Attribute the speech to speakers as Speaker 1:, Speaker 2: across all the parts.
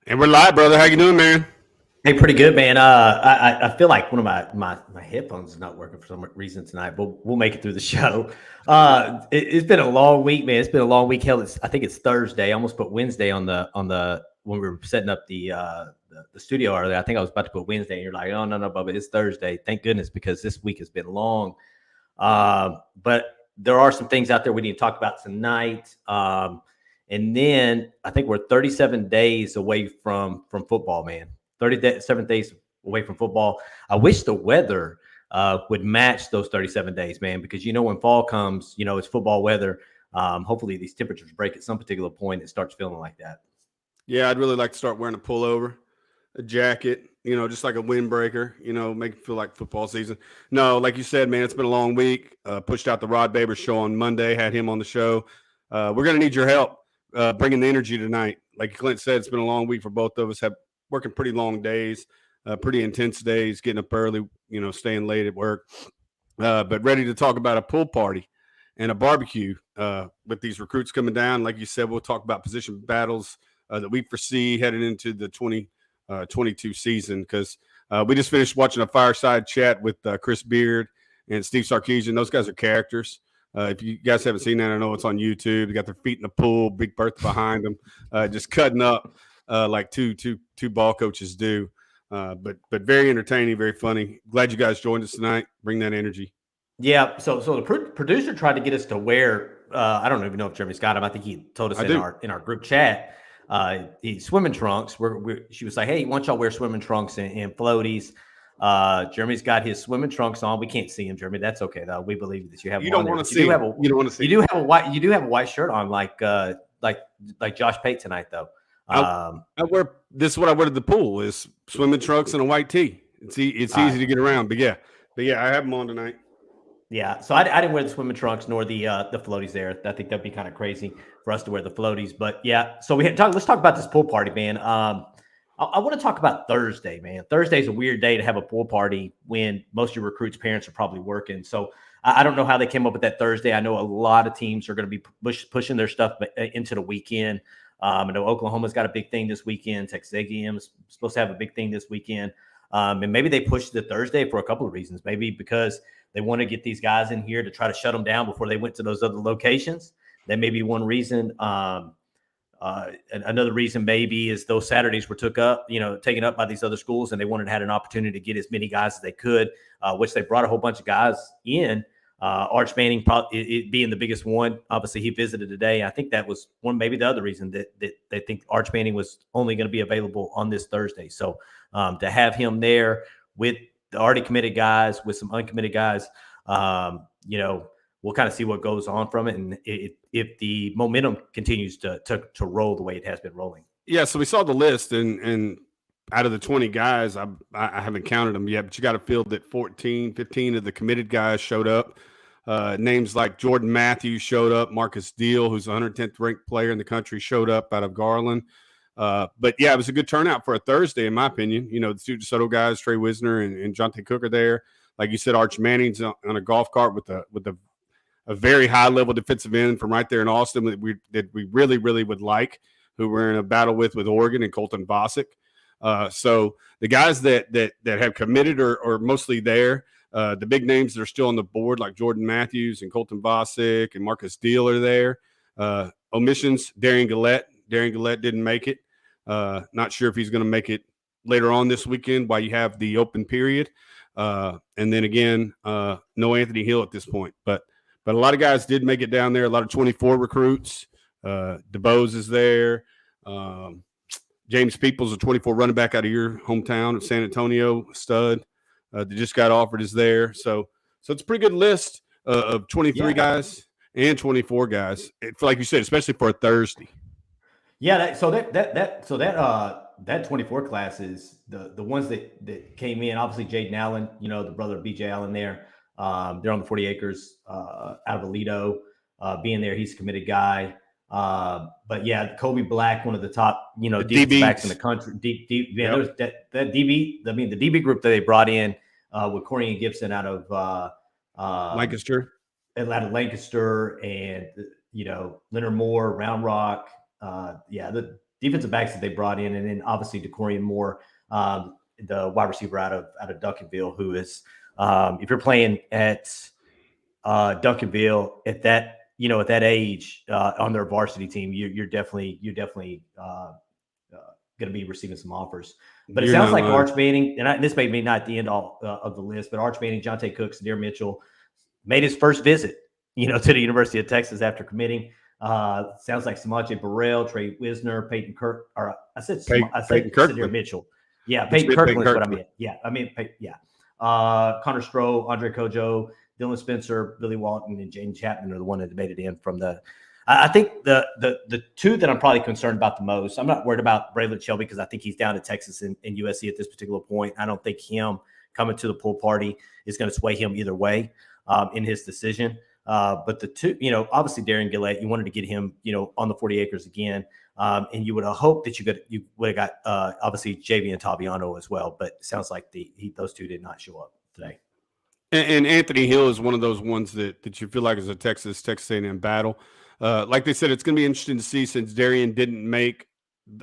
Speaker 1: And we're live, brother. How you doing, man?
Speaker 2: Hey, pretty good, man. I feel like one of my headphones is not working for some reason tonight, but we'll make it through the show. It's been a long week, man. It's been a long week. Hell, I think it's Thursday. I almost put Wednesday on the when we were setting up the studio earlier. I think I was about to put Wednesday, and you're like, oh no, Bubba, it's Thursday. Thank goodness, because this week has been long. But there are some things out there we need to talk about tonight. And then I think we're 37 days away from football, man. 37 days away from football. I wish the weather would match those 37 days, man, because when fall comes, it's football weather. Hopefully these temperatures break at some particular point. It starts feeling like that.
Speaker 1: Yeah, I'd really like to start wearing a pullover, a jacket, just like a windbreaker, make it feel like football season. No, like you said, man, it's been a long week. Pushed out the Rod Baber show on Monday, had him on the show. We're going to need your help bringing the energy tonight. Like Clint said, it's been a long week for both of us, working pretty long days, pretty intense days, getting up early, staying late at work, but ready to talk about a pool party and a barbecue with these recruits coming down. Like you said, we'll talk about position battles that we foresee heading into the 2022 season, because we just finished watching a fireside chat with Chris Beard and Steve Sarkisian. Those guys are characters. If you guys haven't seen that, I know it's on YouTube. They got their feet in the pool, Big Bertha behind them, just cutting up like two ball coaches do. But very entertaining, very funny. Glad you guys joined us tonight. Bring that energy.
Speaker 2: Yeah. So the producer tried to get us to wear. I don't even know if Jeremy's got him. I think he told us in our group chat. He's swimming trunks. She was like, "Hey, why don't y'all wear swimming trunks and floaties?" Jeremy's got his swimming trunks on. We can't see him, Jeremy. That's okay though. We believe that you have.
Speaker 1: You don't want to see. You don't want to see.
Speaker 2: You do have a white shirt on, like Josh Pate tonight though.
Speaker 1: I wear this. Is what I wear to the pool is swimming trunks and a white tee. It's easy to get around. But yeah, I have them on tonight.
Speaker 2: Yeah, so I didn't wear the swimming trunks nor the floaties there. I think that'd be kind of crazy for us to wear the floaties. But yeah, so let's talk about this pool party, man. I want to talk about Thursday, man. Thursday's a weird day to have a pool party when most of your recruits' parents are probably working. So I don't know how they came up with that Thursday. I know a lot of teams are going to be pushing their stuff into the weekend. I know Oklahoma's got a big thing this weekend. Texas A&M is supposed to have a big thing this weekend. And maybe they pushed it Thursday for a couple of reasons. Maybe because they want to get these guys in here to try to shut them down before they went to those other locations. That may be one reason. Another reason maybe is those Saturdays were taken up by these other schools, and they wanted to have an opportunity to get as many guys as they could, which they brought a whole bunch of guys in. Arch Manning probably being the biggest one. Obviously, he visited today. I think that was maybe the other reason that they think Arch Manning was only going to be available on this Thursday. So to have him there with the already committed guys, with some uncommitted guys, we'll kind of see what goes on from it, and if the momentum continues to roll the way it has been rolling.
Speaker 1: Yeah, so we saw the list, and out of the 20 guys, I haven't counted them yet, but you got to feel that 15 of the committed guys showed up. Names like Jordan Matthews showed up. Marcus Deal, who's the 110th ranked player in the country, showed up out of Garland. But yeah, it was a good turnout for a Thursday, in my opinion. The two DeSoto guys, Trey Wisner and Jonte Cook are there. Like you said, Arch Manning's on a golf cart with a very high level defensive end from right there in Austin that we really, really would like, who we're in a battle with Oregon and Colton Bosick. So the guys that have committed are mostly there. The big names that are still on the board, like Jordan Matthews and Colton Bosick and Marcus Deal, are there. Omissions, Darian Gillette. Darian Gillette didn't make it. Not sure if he's going to make it later on this weekend while you have the open period. And then again, no Anthony Hill at this point. But a lot of guys did make it down there. A lot of 24 recruits. DeBose is there. James Peoples, a 24 running back out of your hometown of San Antonio, stud. That just got offered, is there. So it's a pretty good list of 23 guys and 24 guys. Like you said, especially for a Thursday.
Speaker 2: Yeah, that 24 class is the ones that came in. Obviously, Jaden Allen, the brother of BJ Allen there. They're on the 40 acres out of Aledo, being there. He's a committed guy. But yeah, Kobe Black, one of the top, defensive backs in the country. Deep. Yeah, there's that DB. I mean, the DB group that they brought in with Corey and Gibson out of
Speaker 1: Lancaster,
Speaker 2: and Leonard Moore, Round Rock. defensive backs that they brought in, and then obviously Decorian Moore, the wide receiver out of Duncanville, who is if you're playing at Duncanville at that age on their varsity team, you're definitely going to be receiving some offers. But it sounds like Arch Manning, and this may be not the end all of the list, but Arch Manning, Jonte Cooks, Adair Mitchell made his first visit, to the University of Texas after committing. Sounds like Samaje Burrell, Trey Wisner, Peyton Kirk, or I said Adair Mitchell. Yeah, Peyton Kirkland is what I meant. Yeah, Connor Stroh, Andre Kojo, Dylan Spencer, Billy Walton, and Jaden Chapman are the one that made it in from the. I think the two that I'm probably concerned about the most. I'm not worried about Braylon Shelby because I think he's down to Texas and USC at this particular point. I don't think him coming to the pool party is going to sway him either way in his decision. But the two, obviously Darian Gillette, you wanted to get him, on the 40 acres again. And you would have hoped that you would have got obviously JV and Taviano as well. But it sounds like those two did not show up today.
Speaker 1: And Anthony Hill is one of those ones that you feel like is a Texas A&M battle. Like they said, it's going to be interesting to see since Darian didn't make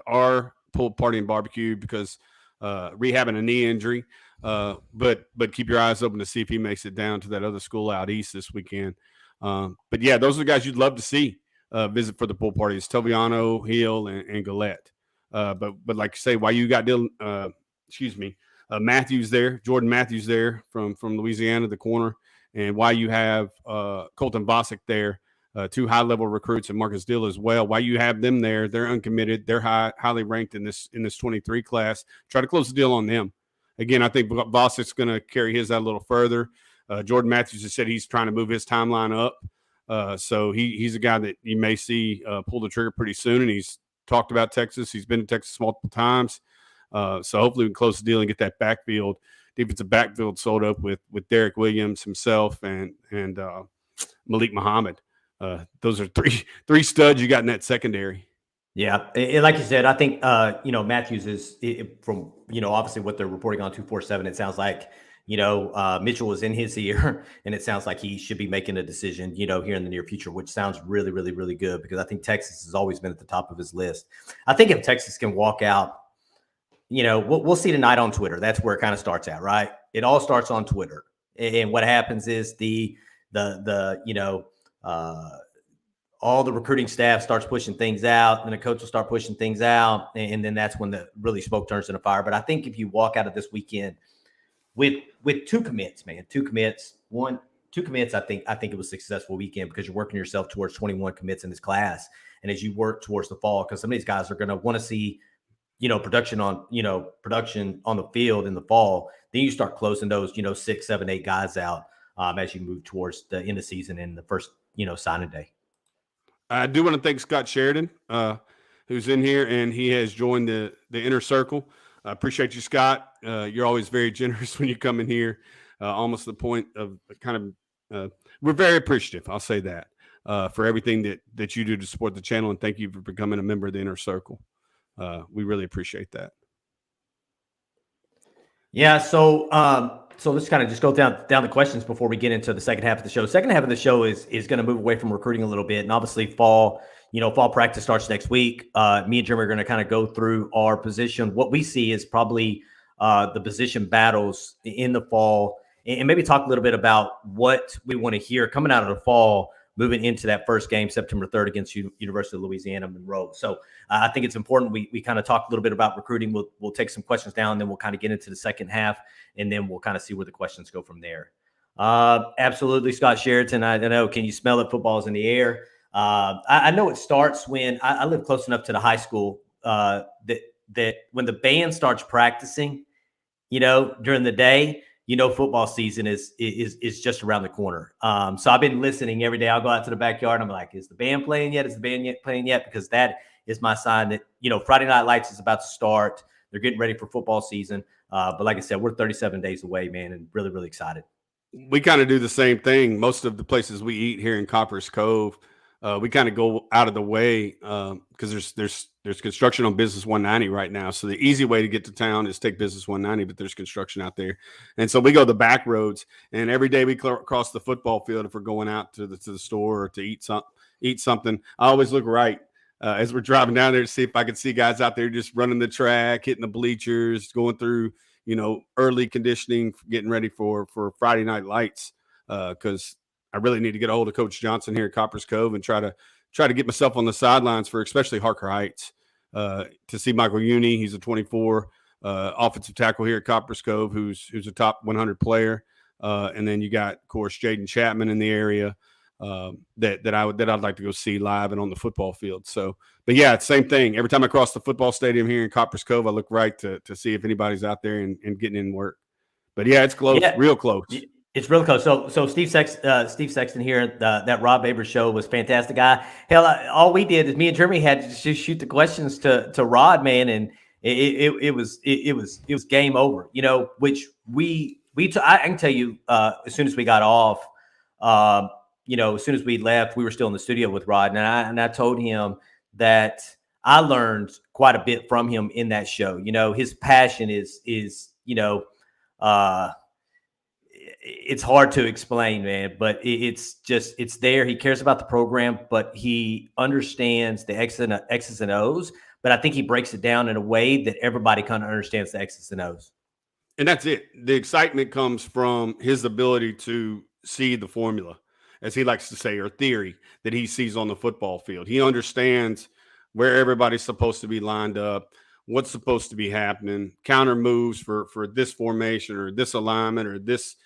Speaker 1: our pool party and barbecue because rehabbing a knee injury. But keep your eyes open to see if he makes it down to that other school out east this weekend. But yeah, those are the guys you'd love to see visit for the pool parties: Toviano, Hill, and Gillette. But like you say, why you got Matthews there, Jordan Matthews there from Louisiana, the corner, and why you have Colton Bosick there, two high-level recruits, and Marcus Dill as well. Why you have them there? They're uncommitted. They're highly ranked in this 23 class. Try to close the deal on them. Again, I think Bosick's going to carry his out a little further. Jordan Matthews has said he's trying to move his timeline up. So he's a guy that you may see pull the trigger pretty soon, and he's talked about Texas. He's been to Texas multiple times. So hopefully we can close the deal and get that defensive backfield sold up with Derek Williams himself and Malik Muhammad. Those are three studs you got in that secondary.
Speaker 2: Yeah, and like you said, I think Matthews is from obviously what they're reporting on 247. It sounds like Mitchell is in his ear, and it sounds like he should be making a decision here in the near future, which sounds really, really, really good because I think Texas has always been at the top of his list. I think if Texas can walk out, we'll see tonight on Twitter. That's where it kind of starts at, right? It all starts on Twitter, and what happens is all the recruiting staff starts pushing things out, and the coach will start pushing things out, and then that's when the really smoke turns into fire. But I think if you walk out of this weekend with two commits, I think it was a successful weekend because you're working yourself towards 21 commits in this class, and as you work towards the fall, because some of these guys are going to want to see production on the field in the fall, then you start closing those 6, 7, 8 guys out as you move towards the end of the season and the first signing day.
Speaker 1: I do want to thank Scott Sheridan, who's in here, and he has joined the inner circle. I appreciate you, Scott. You're always very generous when you come in here, almost to the point of we're very appreciative, I'll say that, for everything that you do to support the channel, and thank you for becoming a member of the inner circle. We really appreciate that.
Speaker 2: Yeah, so let's kind of just go down the questions before we get into the second half of the show. Second half of the show is going to move away from recruiting a little bit, and obviously fall practice starts next week. Me and Jeremy are going to kind of go through our position. What we see is probably the position battles in the fall, and maybe talk a little bit about what we want to hear coming out of the fall, moving into that first game, September 3rd against University of Louisiana Monroe. So I think it's important we kind of talk a little bit about recruiting. We'll take some questions down, and then we'll kind of get into the second half, and then we'll kind of see where the questions go from there. Absolutely, Scott Sheraton. I know, can you smell it? Football's in the air. I know it starts when I live close enough to the high school that when the band starts practicing, during the day, football season is just around the corner. So I've been listening every day. I'll go out to the backyard and I'm like, is the band playing yet? Is the band playing yet? Because that is my sign that, Friday Night Lights is about to start. They're getting ready for football season. But like I said, we're 37 days away, man, and really, really excited.
Speaker 1: We kind of do the same thing. Most of the places we eat here in Copper's Cove, we kind of go out of the way because there's construction on Business 190 right now. So the easy way to get to town is take Business 190, but there's construction out there. And so we go the back roads, and every day we cross the football field if we're going out to the store or to eat something. I always look right as we're driving down there to see if I could see guys out there just running the track, hitting the bleachers, going through, early conditioning, getting ready for Friday Night Lights. Because I really need to get a hold of Coach Johnson here at Copper's Cove and try to get myself on the sidelines for especially Harker Heights to see Michael Uni. He's a 24 offensive tackle here at Copper's Cove, who's a top 100 player. And then you got, of course, Jaden Chapman in the area. That I'd like to go see live and on the football field. So, but yeah, it's the same thing. Every time I cross the football stadium here in Copper's Cove, I look right to see if anybody's out there and getting in work. But yeah, it's close, real close.
Speaker 2: It's real close. So Steve Sexton here, that Rob Baber show was fantastic. Hell, all we did is me and Jeremy had to just shoot the questions to Rod, man, and it was game over. Which I can tell you as soon as we got off. As soon as we left, we were still in the studio with Rod, and I told him that I learned quite a bit from him in that show. His passion is it's hard to explain, man, but it's there. He cares about the program, but he understands the X's and O's. But I think he breaks it down in a way that everybody kind of understands the X's and O's.
Speaker 1: And that's it. The excitement comes from his ability to see the formula, as he likes to say, or theory that he sees on the football field. He understands where everybody's supposed to be lined up, what's supposed to be happening, counter moves for this formation or this alignment or this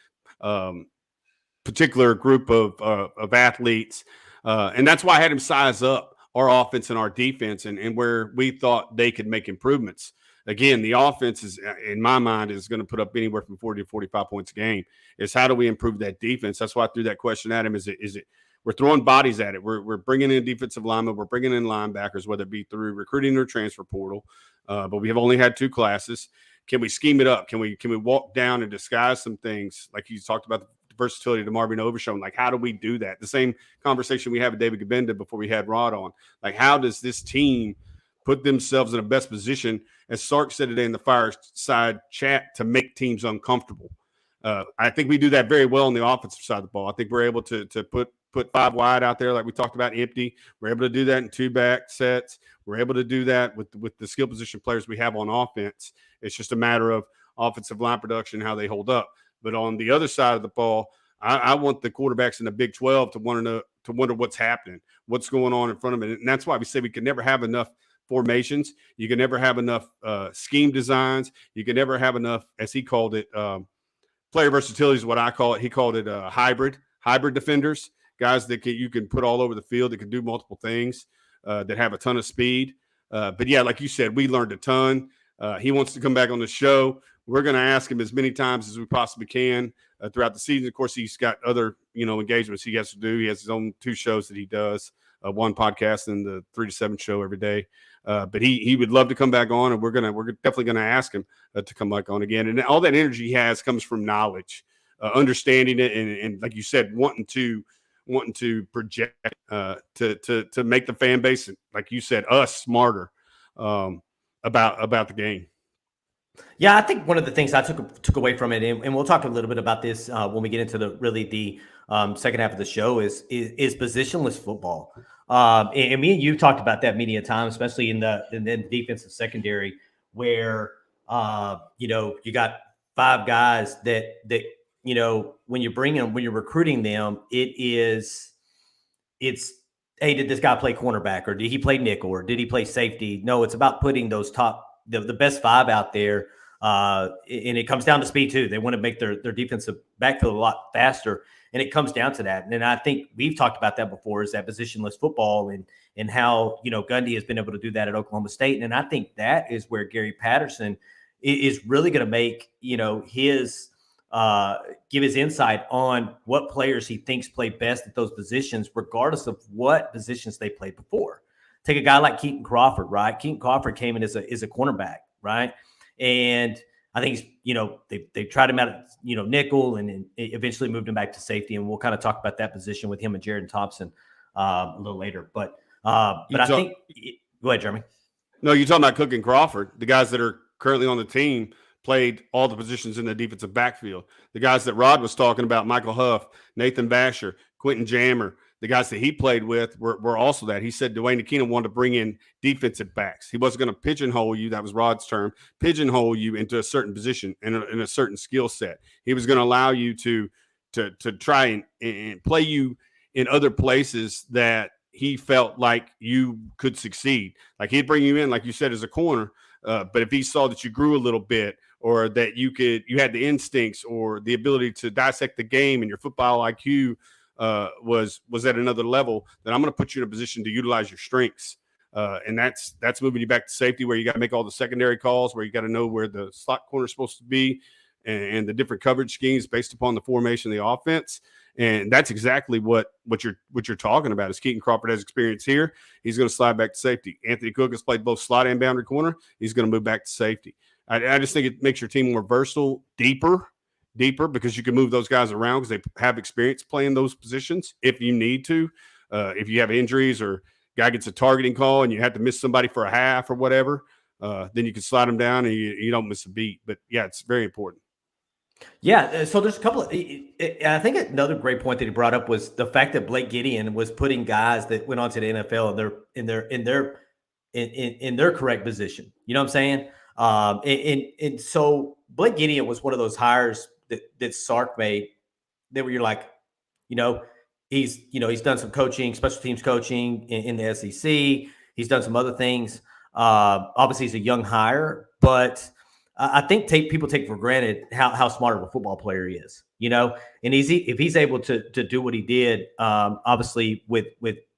Speaker 1: particular group of athletes. And that's why I had him size up our offense and our defense and where we thought they could make improvements. Again, the offense is, in my mind, is going to put up anywhere from 40 to 45 points a game. Is how do we improve that defense? That's why I threw that question at him. Is it we're throwing bodies at it. We're bringing in defensive linemen. We're bringing in linebackers, whether it be through recruiting or transfer portal. But we have only had 2 classes. Can we scheme it up? Can we walk down and disguise some things? Like you talked about the versatility of the Marvin Overshown. Like, how do we do that? The same conversation we had with David Gabenda before we had Rod on. Like, how does this team put themselves in the best position, as Sark said today in the Fireside chat, to make teams uncomfortable? I think we do that very well on the offensive side of the ball. I think we're able to put 5 wide out there, like we talked about, empty. We're able to do that in 2 back sets. We're able to do that with the skill position players we have on offense. It's just a matter of offensive line production, how they hold up. But on the other side of the ball, I want the quarterbacks in the Big 12 to wonder what's happening, what's going on in front of them. And that's why we say we can never have enough formations. You can never have enough scheme designs. You can never have enough, as he called it, player versatility is what I call it. He called it hybrid defenders, guys that you can put all over the field that can do multiple things, that have a ton of speed. But yeah, like you said, we learned a ton. He wants to come back on the show. We're going to ask him as many times as we possibly can throughout the season. Of course, he's got other engagements he has to do. He has his own 2 shows that he does, one podcast and the 3 to 7 show every day. But he would love to come back on, and we're definitely gonna ask him to come back on again. And all that energy he has comes from knowledge, understanding it, and like you said, wanting to project to make the fan base, like you said, us smarter about the game.
Speaker 2: Yeah, I think one of the things I took away from it, and we'll talk a little bit about this when we get into the second half of the show, is positionless football. And me and you talked about that many a time, especially in the defensive secondary, where you got 5 guys that when you're recruiting them, it's hey, did this guy play cornerback, or did he play nickel, or did he play safety? No, it's about putting those the best 5 out there. And it comes down to speed too. They want to make their defensive backfield a lot faster. And it comes down to that. And I think we've talked about that before, is that positionless football and how, Gundy has been able to do that at Oklahoma State. And I think that is where Gary Patterson is really going to make, give his insight on what players he thinks play best at those positions, regardless of what positions they played before. Take a guy like Keaton Crawford, right? Keaton Crawford came in as a cornerback, right? And I think he's, they tried him out at, nickel, and eventually moved him back to safety. And we'll kind of talk about that position with him and Jared Thompson a little later. But I think go ahead, Jeremy.
Speaker 1: No, you're talking about Cook and Crawford, the guys that are currently on the team, played all the positions in the defensive backfield. The guys that Rod was talking about, Michael Huff, Nathan Vasher, Quentin Jammer, the guys that he played with were also that. He said 𝗟𝗏𝗡𝗏 wanted to bring in defensive backs. He wasn't going to pigeonhole you. That was Rod's term. Pigeonhole you into a certain position and in a certain skill set. He was going to allow you to try and play you in other places that he felt like you could succeed. Like he'd bring you in, like you said, as a corner. But if he saw that you grew a little bit, or that you had the instincts or the ability to dissect the game and your football IQ was at another level, then I'm going to put you in a position to utilize your strengths. And that's moving you back to safety, where you got to make all the secondary calls, where you got to know where the slot corner is supposed to be, and the different coverage schemes based upon the formation of the offense. And that's exactly what you're talking about. Is Keaton Crawford has experience here. He's going to slide back to safety. Anthony Cook has played both slot and boundary corner. He's going to move back to safety. I just think it makes your team more versatile, deeper, because you can move those guys around because they have experience playing those positions if you need to. If you have injuries or guy gets a targeting call and you have to miss somebody for a half or whatever, then you can slide them down and you don't miss a beat. But, yeah, it's very important.
Speaker 2: Yeah, so there's a couple of – I think another great point that he brought up was the fact that Blake Gideon was putting guys that went on to the NFL in their correct position. You know what I'm saying? And so Blake Gideon was one of those hires that Sark made that where you're like, he's done some coaching, special teams coaching in the SEC. He's done some other things. Obviously he's a young hire, but I think people take for granted how smart of a football player he is, and if he's able to do what he did, obviously with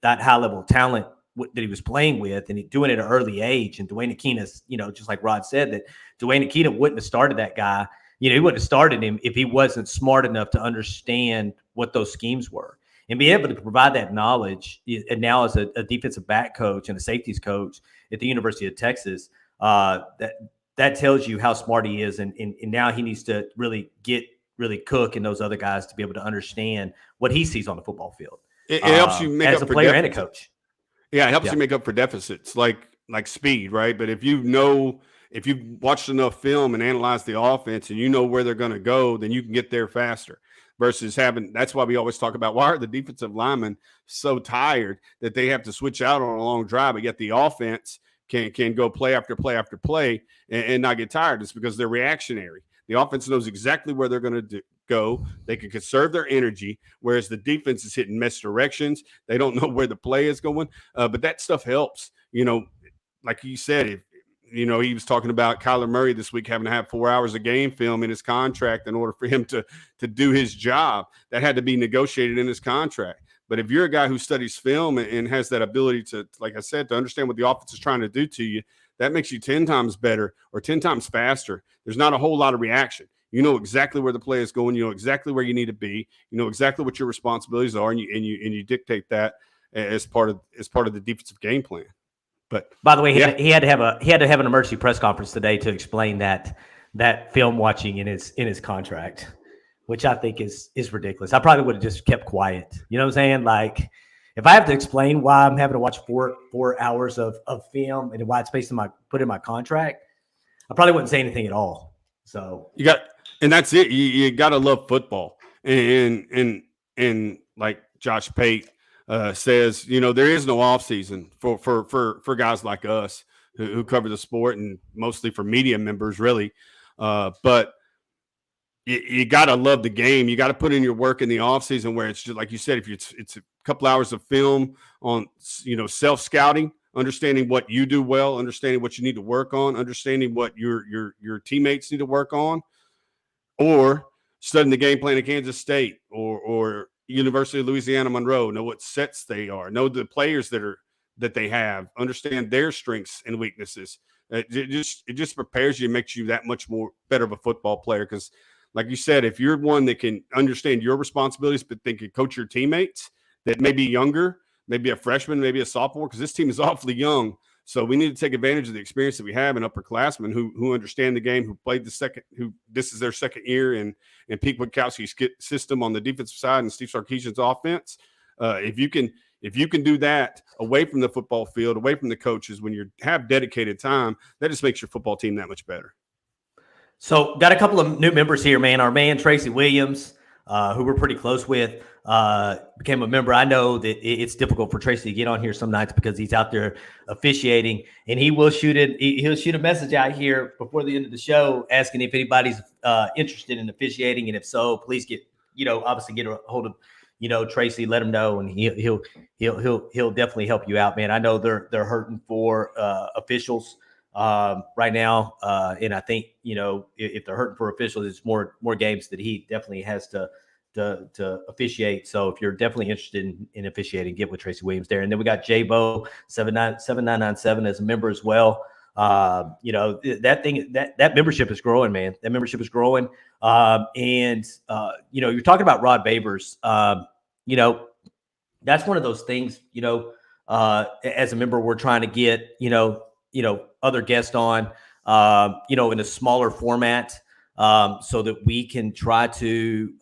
Speaker 2: that high level of talent that he was playing with, and doing it at an early age. And 𝗟𝗏𝗡𝗏, just like Rod said, that 𝗟𝗏𝗡𝗏 wouldn't have started that guy. He wouldn't have started him if he wasn't smart enough to understand what those schemes were and be able to provide that knowledge. And now as a defensive back coach and a safeties coach at the University of Texas, that tells you how smart he is. And now he needs to really Cook and those other guys to be able to understand what he sees on the football field.
Speaker 1: It helps you make
Speaker 2: as
Speaker 1: up
Speaker 2: a player and a
Speaker 1: deficits.
Speaker 2: coach.
Speaker 1: Yeah, it helps you make up for deficits like speed, right? But if you've watched enough film and analyzed the offense and you know where they're going to go, then you can get there faster versus that's why we always talk about why are the defensive linemen so tired that they have to switch out on a long drive, but yet the offense can go play after play after play and not get tired. It's because they're reactionary. The offense knows exactly where they're going to go. They can conserve their energy, whereas the defense is hitting misdirections. They don't know where the play is going. But that stuff helps. Like you said, he was talking about Kyler Murray this week having to have 4 hours of game film in his contract in order for him to do his job. That had to be negotiated in his contract. But if you're a guy who studies film and has that ability to, like I said, to understand what the offense is trying to do to you, that makes you 10 times better or 10 times faster. There's not a whole lot of reaction. You know exactly where the play is going. You know exactly where you need to be. You know exactly what your responsibilities are, and you dictate that as part of the defensive game plan. But
Speaker 2: by the way, he had to have an emergency press conference today to explain that film watching in his contract, which I think is ridiculous. I probably would have just kept quiet. You know what I'm saying? Like, if I have to explain why I'm having to watch 4 hours of film and why it's put in my contract, I probably wouldn't say anything at all. So
Speaker 1: and that's it. You got to love football, and like Josh Pate says, there is no off season for guys like us who cover the sport, and mostly for media members, really. But you got to love the game. You got to put in your work in the off season, where it's just like you said, if it's a couple hours of film on, self scouting, understanding what you do well, understanding what you need to work on, understanding what your teammates need to work on, or studying the game plan of Kansas State or University of Louisiana Monroe, know what sets they are, know the players that they have, understand their strengths and weaknesses. It just prepares you and makes you that much more better of a football player. Because like you said, if you're one that can understand your responsibilities, but then can coach your teammates that may be younger, maybe a freshman, maybe a sophomore, because this team is awfully young. So we need to take advantage of the experience that we have in upperclassmen who understand the game, who played this is their second year in Pete Witkowski's system on the defensive side and Steve Sarkisian's offense. If you can do that away from the football field, away from the coaches, when you have dedicated time, that just makes your football team that much better.
Speaker 2: So got a couple of new members here, man. Our man Tracy Williams, who we're pretty close with, became a member. I know that it's difficult for Tracy to get on here some nights because he's out there officiating, and he will he'll shoot a message out here before the end of the show asking if anybody's interested in officiating, and if so, please obviously get a hold of Tracy, let him know, and he'll definitely help you out, man. I know they're hurting for officials right now, and I think if they're hurting for officials, it's more games that he definitely has to officiate. So if you're definitely interested in officiating, get with Tracy Williams there. And then we got J-Bo 7997 as a member as well. That membership is growing, man. That membership is growing. And you're talking about Rod Babers. That's one of those things, as a member, we're trying to get, other guests on, in a smaller format, so that we can try to,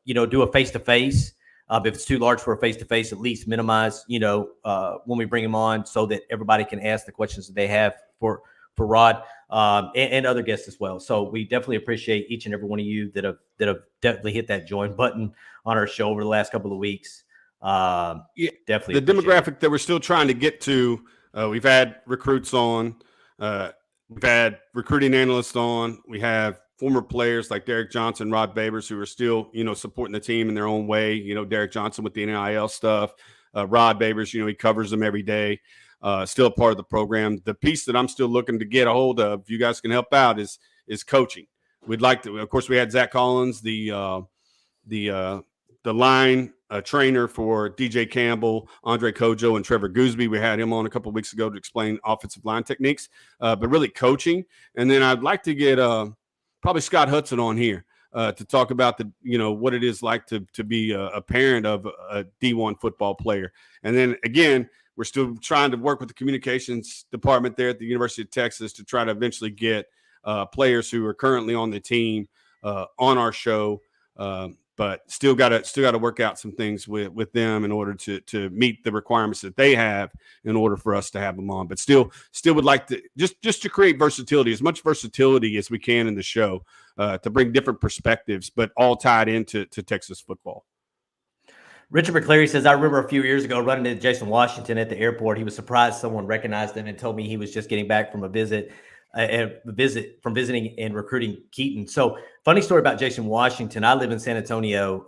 Speaker 2: do a face-to-face. If it's too large for a face-to-face, at least minimize, when we bring them on, so that everybody can ask the questions that they have for Rod, and other guests as well. So we definitely appreciate each and every one of you that have definitely hit that join button on our show over the last couple of weeks. Definitely
Speaker 1: the demographic that we're still trying to get to. We've had recruits on, we've had recruiting analysts on, we have former players like Derek Johnson, Rod Babers, who are still, supporting the team in their own way. Derek Johnson with the NIL stuff, Rod Babers, he covers them every day. Still a part of the program. The piece that I'm still looking to get a hold of, if you guys can help out, is coaching. We'd like to, of course, we had Zach Collins, the line trainer for DJ Campbell, Andre Kojo, and Trevor Gooseby. We had him on a couple of weeks ago to explain offensive line techniques, but really coaching. And then I'd like to get probably Scott Hudson on here to talk about what it is like to be a parent of a D1 football player. And then again, we're still trying to work with the communications department there at the University of Texas to try to eventually get players who are currently on the team on our show. But still got to work out some things with them in order to meet the requirements that they have in order for us to have them on. But still would like to just to create versatility, as much versatility as we can in the show, to bring different perspectives, but all tied into Texas football.
Speaker 2: Richard McCleary says, I remember a few years ago running into Jason Washington at the airport. He was surprised someone recognized him and told me he was just getting back from a visit from visiting and recruiting Keaton. So funny story about Jason Washington. I live in San Antonio.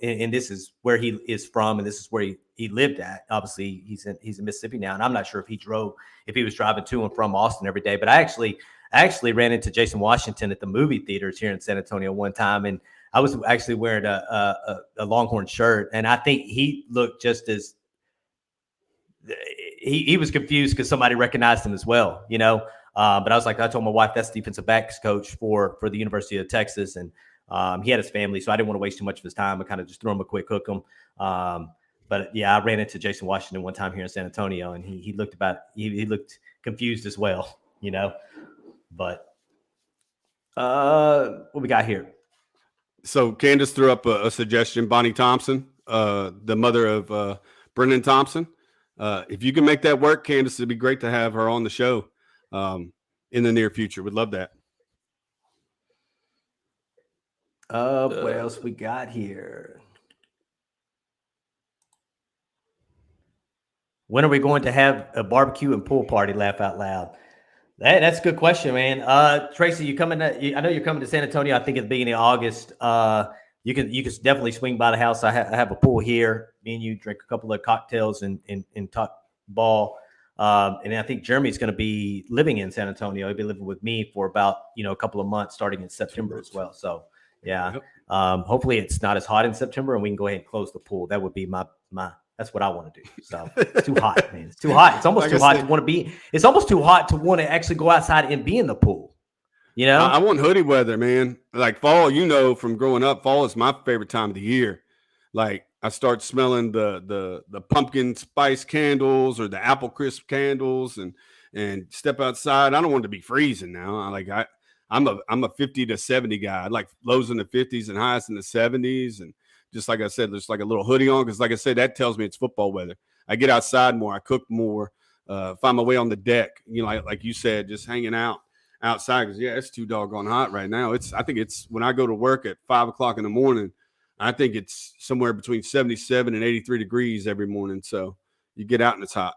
Speaker 2: And this is where he is from, and this is where he lived at. Obviously he's in Mississippi now. And I'm not sure if he was driving to and from Austin every day, but I actually ran into Jason Washington at the movie theaters here in San Antonio one time. And I was actually wearing a Longhorn shirt. And I think he looked just as he was confused because somebody recognized him as well, But I told my wife that's defensive backs coach for the University of Texas, and he had his family, so I didn't want to waste too much of his time. I kind of just threw him a quick hook him. But yeah, I ran into Jason Washington one time here in San Antonio, and he looked confused as well, But what we got here?
Speaker 1: So Candace threw up a suggestion. Bonnie Thompson, the mother of Brendan Thompson. If you can make that work, Candace, it'd be great to have her on the show in the near future. We'd love that.
Speaker 2: What else we got here? When are we going to have a barbecue and pool party? Laugh out loud. That's a good question, man. Tracy, I know you're coming to San Antonio, I think at the beginning of August. You can definitely swing by the house. I have a pool here. Me and you drink a couple of cocktails and talk ball. And I think Jeremy's going to be living in San Antonio. He'll be living with me for about, a couple of months starting in September as well. So yeah, hopefully it's not as hot in September and we can go ahead and close the pool. That would be my that's what I want to do. So it's too hot, man. It's too hot. It's almost too hot to want to be. It's almost too hot to want to actually go outside and be in the pool.
Speaker 1: I want hoodie weather, man. Like fall, from growing up, fall is my favorite time of the year. Like I start smelling the pumpkin spice candles or the apple crisp candles and step outside. I don't want to be freezing now. I'm a 50 to 70 guy. I like lows in the 50s and highs in the 70s. And just like I said, there's like a little hoodie on because like I said, that tells me it's football weather. I get outside more. I cook more. Find my way on the deck. Like you said, just hanging out. outside because it's too doggone hot right now. I think it's when I go to work at 5 o'clock in the morning, I think it's somewhere between 77 and 83 degrees every morning. So you get out and it's hot.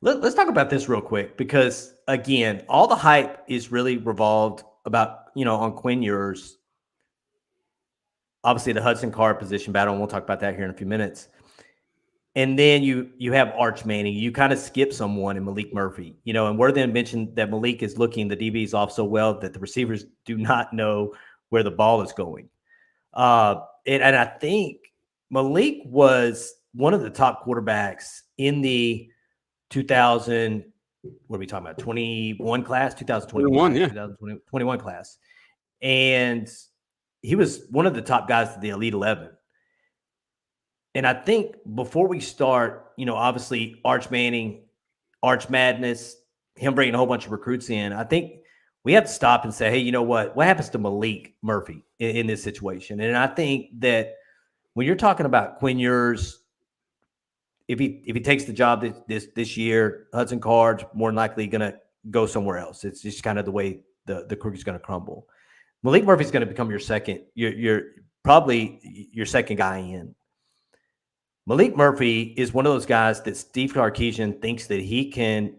Speaker 2: Let's talk about this real quick because, again, all the hype is really revolved about, on Quinn Ewers. Obviously, the Hudson Card position battle, and we'll talk about that here in a few minutes. And then you have Arch Manning. You kind of skip someone in Malik Murphy, and Worthen mentioned that Malik is looking the DBs off so well that the receivers do not know where the ball is going. And I think Malik was one of the top quarterbacks in the 2000, what are we talking about? 21 class, 2021, 2021 class. And he was one of the top guys to the Elite 11. And I think before we start, obviously Arch Manning, Arch Madness, him bringing a whole bunch of recruits in, I think we have to stop and say, hey, you know what happens to Malik Murphy in this situation? And I think that when you're talking about Quinn Ewers, if he takes the job this year, Hudson Card's more than likely going to go somewhere else. It's just kind of the way the cookie's going to crumble. Malik Murphy's going to become your second. You're probably your second guy in. Malik Murphy is one of those guys that Steve Sarkisian thinks that he can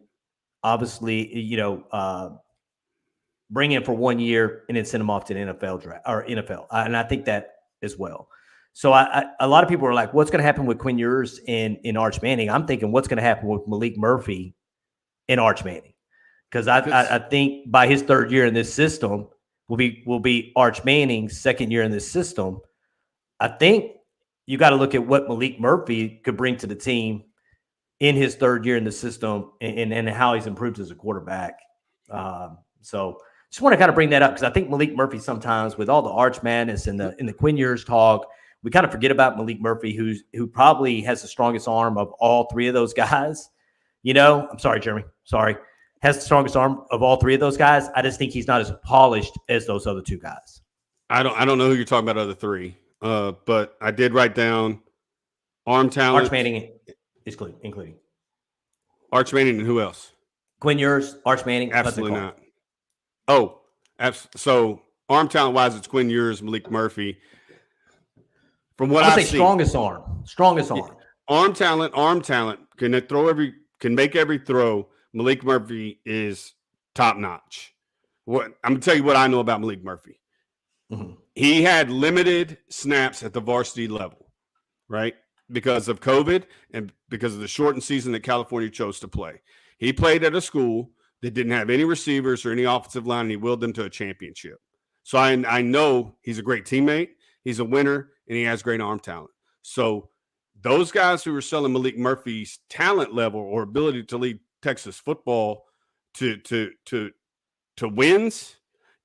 Speaker 2: obviously, bring in for 1 year and then send him off to the NFL draft or NFL. And I think that as well. So a lot of people are like, what's going to happen with Quinn Ewers and Arch Manning? I'm thinking what's going to happen with Malik Murphy and Arch Manning. Because I think by his third year in this system will be Arch Manning's second year in this system. I think you got to look at what Malik Murphy could bring to the team in his third year in the system and how he's improved as a quarterback. So just want to kind of bring that up because I think Malik Murphy sometimes with all the Arch Madness and the Quinn Ewers talk, we kind of forget about Malik Murphy, who probably has the strongest arm of all three of those guys. I'm sorry, Jeremy. Sorry. Has the strongest arm of all three of those guys. I just think he's not as polished as those other two guys.
Speaker 1: I don't know who you're talking about, other three. But I did write down arm talent.
Speaker 2: Arch Manning is including.
Speaker 1: Arch Manning and who else?
Speaker 2: Quinn Ewers, Arch Manning.
Speaker 1: Absolutely not. Oh, so arm talent wise, it's Quinn Ewers, Malik Murphy. From what I've seen, strongest arm. Arm talent can make every throw. Malik Murphy is top notch. I'm gonna tell you what I know about Malik Murphy. Mm-hmm. He had limited snaps at the varsity level, right? Because of COVID and because of the shortened season that California chose to play. He played at a school that didn't have any receivers or any offensive line, and he willed them to a championship. So I know he's a great teammate, he's a winner, and he has great arm talent. So those guys who are selling Malik Murphy's talent level or ability to lead Texas football to wins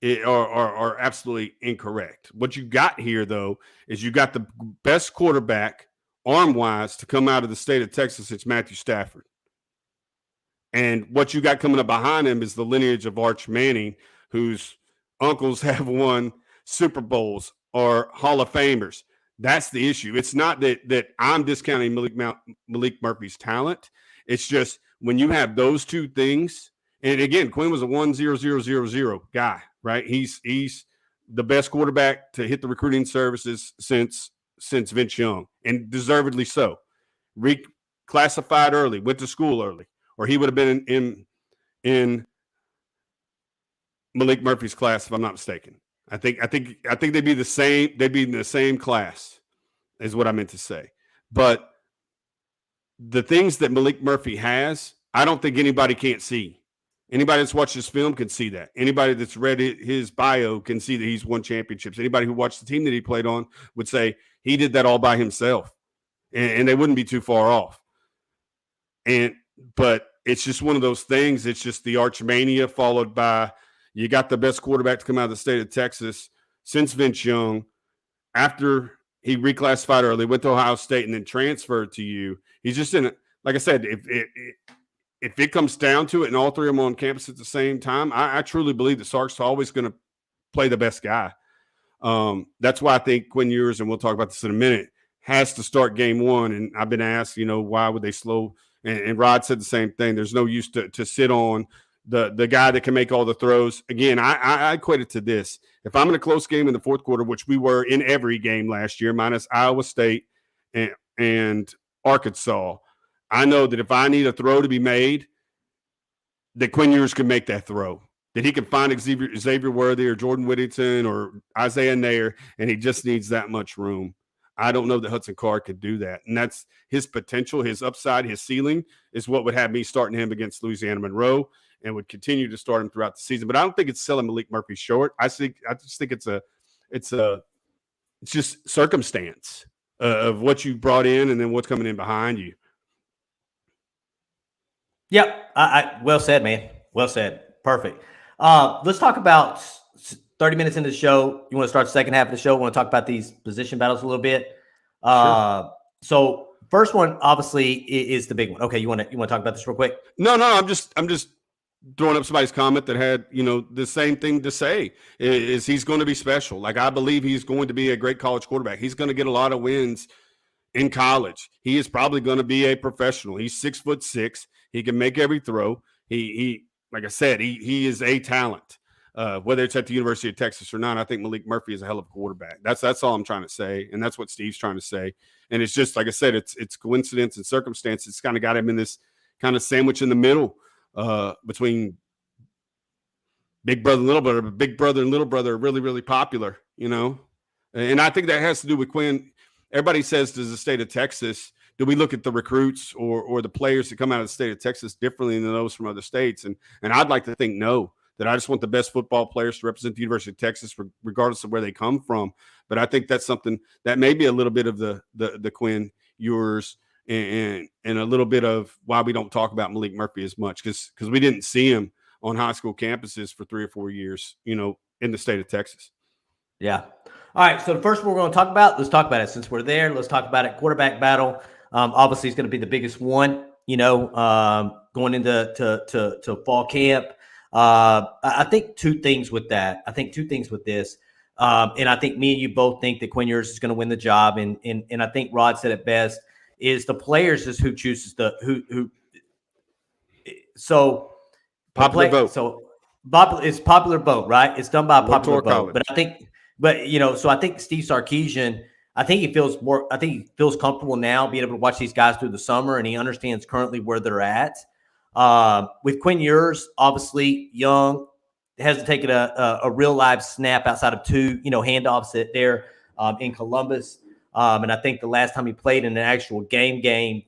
Speaker 1: are absolutely incorrect. What you got here, though, is you got the best quarterback arm-wise to come out of the state of Texas. It's Matthew Stafford. And what you got coming up behind him is the lineage of Arch Manning, whose uncles have won Super Bowls or Hall of Famers. That's the issue. It's not that I'm discounting Malik Murphy's talent. It's just when you have those two things, and again, Quinn was a 1-0-0-0-0 guy, right? He's the best quarterback to hit the recruiting services since Vince Young, and deservedly so. Reclassified early, went to school early, or he would have been in Malik Murphy's class, if I'm not mistaken. I think they'd be the same. They'd be in the same class, is what I meant to say. But the things that Malik Murphy has, I don't think anybody can't see. Anybody that's watched his film can see that. Anybody that's read his bio can see that he's won championships. Anybody who watched the team that he played on would say he did that all by himself, and they wouldn't be too far off. But it's just one of those things. It's just the Archmania followed by you got the best quarterback to come out of the state of Texas since Vince Young. After he reclassified early, went to Ohio State, and then transferred to you. He's just in it. Like I said, if it comes down to it and all three of them on campus at the same time, I truly believe that Sark's always going to play the best guy. That's why I think Quinn Ewers, and we'll talk about this in a minute, has to start game one. And I've been asked, why would they slow? And Rod said the same thing. There's no use to sit on, the guy that can make all the throws. Again, I equate it to this. If I'm in a close game in the fourth quarter, which we were in every game last year, minus Iowa State and Arkansas, I know that if I need a throw to be made, that Quinn Ewers can make that throw. That he can find Xavier Worthy or Jordan Whittington or Isaiah Nair, and he just needs that much room. I don't know that Hudson Card could do that. And that's his potential, his upside, his ceiling is what would have me starting him against Louisiana Monroe and would continue to start him throughout the season. But I don't think it's selling Malik Murphy short. I just think it's just circumstance of what you brought in and then what's coming in behind you.
Speaker 2: Yep. Well said, man. Well said. Perfect. Let's talk about 30 minutes into the show. You want to start the second half of the show? We want to talk about these position battles a little bit.
Speaker 1: Sure.
Speaker 2: So first one, obviously, is the big one. Okay, you want to talk about this real quick?
Speaker 1: No. I'm just throwing up somebody's comment that had, the same thing to say is he's going to be special. Like, I believe he's going to be a great college quarterback. He's going to get a lot of wins in college. He is probably going to be a professional. He's 6'6". He can make every throw. He like I said, he is a talent. Whether it's at the University of Texas or not, I think Malik Murphy is a hell of a quarterback. That's all I'm trying to say, and that's what Steve's trying to say. And it's just like I said, it's coincidence and circumstance. It's kind of got him in this kind of sandwich in the middle between big brother and little brother. But big brother and little brother are really, really popular, And I think that has to do with Quinn. Everybody says, does the state of Texas, do we look at the recruits or the players that come out of the state of Texas differently than those from other states? And I'd like to think no, that I just want the best football players to represent the University of Texas, regardless of where they come from. But I think that's something that may be a little bit of the Quinn Ewers and a little bit of why we don't talk about Malik Murphy as much, because we didn't see him on high school campuses for 3 or 4 years, in the state of Texas.
Speaker 2: Yeah. All right. So the first one we're going to talk about, let's talk about it since we're there. Let's talk about it. Quarterback battle. Obviously, it's going to be the biggest one, going into to fall camp. I think two things with that. I think two things with this. And I think me and you both think that Quinn Ewers is going to win the job. And I think Rod said it best, is the players is who chooses who. So
Speaker 1: popular vote.
Speaker 2: So it's popular vote, right? It's done by a popular vote.
Speaker 1: College.
Speaker 2: But I think, so I think Steve Sarkisian, I think he feels comfortable now being able to watch these guys through the summer, and he understands currently where they're at. With Quinn Ewers, obviously young, hasn't taken a real live snap outside of 2, handoffs there in Columbus. And I think the last time he played in an actual game,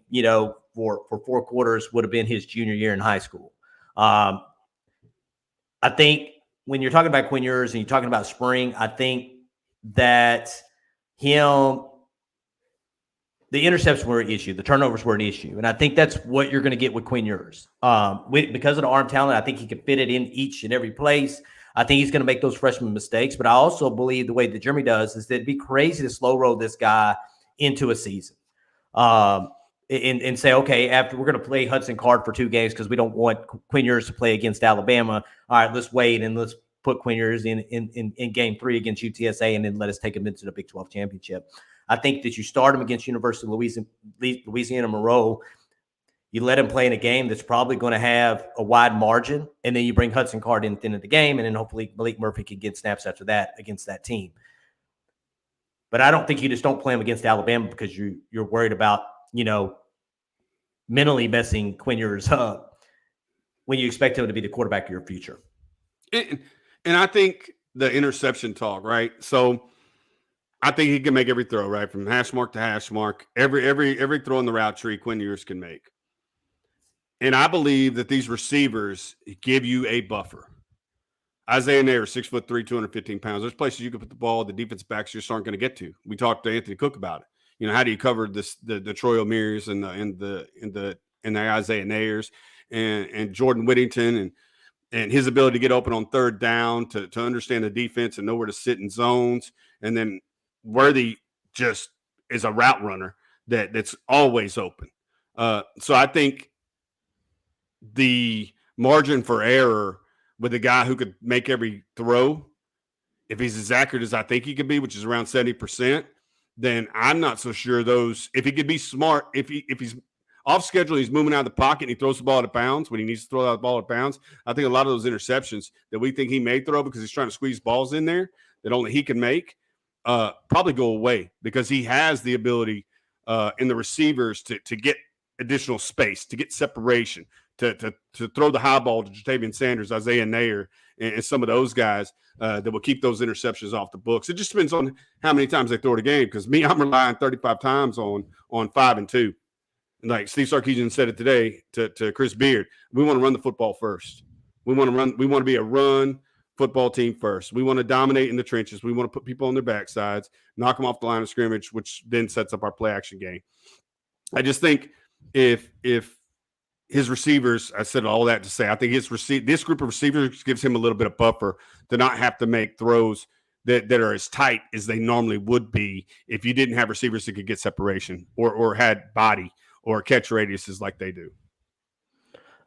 Speaker 2: for 4 quarters would have been his junior year in high school. I think when you're talking about Quinn Ewers and you're talking about spring, I think that the interceptions were an issue. The turnovers were an issue. And I think that's what you're going to get with Quinn Ewers. Because of the arm talent, I think he can fit it in each and every place. I think he's going to make those freshman mistakes. But I also believe the way that Jeremy does is that it'd be crazy to slow roll this guy into a season. And say, okay, after we're going to play Hudson Card for 2 games because we don't want Quinn Ewers to play against Alabama. All right, let's wait and let's put Quinn Ewers in game 3 against UTSA and then let us take him into the Big 12 championship. I think that you start him against University of Louisiana Monroe. You let him play in a game that's probably going to have a wide margin, and then you bring Hudson Card in at the end of the game, and then hopefully Malik Murphy can get snaps after that against that team. But I don't think you just don't play him against Alabama because you're worried about, mentally messing Quinn Ewers up when you expect him to be the quarterback of your future.
Speaker 1: And I think the interception talk, right? So I think he can make every throw, right? From hash mark to hash mark. Every throw in the route tree, Quinn Ewers can make. And I believe that these receivers give you a buffer. Isaiah Nair, 6'3", 215 pounds. There's places you can put the ball, the defense backs just aren't going to get to. We talked to Anthony Cook about it. How do you cover the Troy O'Mears and the Isaiah Nairs and Jordan Whittington and his ability to get open on third down, to understand the defense and know where to sit in zones. And then Worthy just is a route runner that's always open. So I think the margin for error with a guy who could make every throw, if he's as accurate as I think he could be, which is around 70%, then I'm not so sure if he could be smart, if he's off schedule, he's moving out of the pocket and he throws the ball out of bounds when he needs to throw the ball out of bounds. I think a lot of those interceptions that we think he may throw because he's trying to squeeze balls in there that only he can make probably go away because he has the ability in the receivers to get additional space, to get separation, to throw the high ball to Ja'Tavion Sanders, Isaiah Nair, and some of those guys that will keep those interceptions off the books. It just depends on how many times they throw it a game. Because I'm relying 35 times on 5 and 2. And like Steve Sarkisian said it today to Chris Beard, we want to run the football first. We want to be a run football team first. We want to dominate in the trenches. We want to put people on their backsides, knock them off the line of scrimmage, which then sets up our play action game. I just think if his receivers, I said all that to say, I think this group of receivers gives him a little bit of buffer to not have to make throws that are as tight as they normally would be if you didn't have receivers that could get separation or had body or catch radiuses like they do.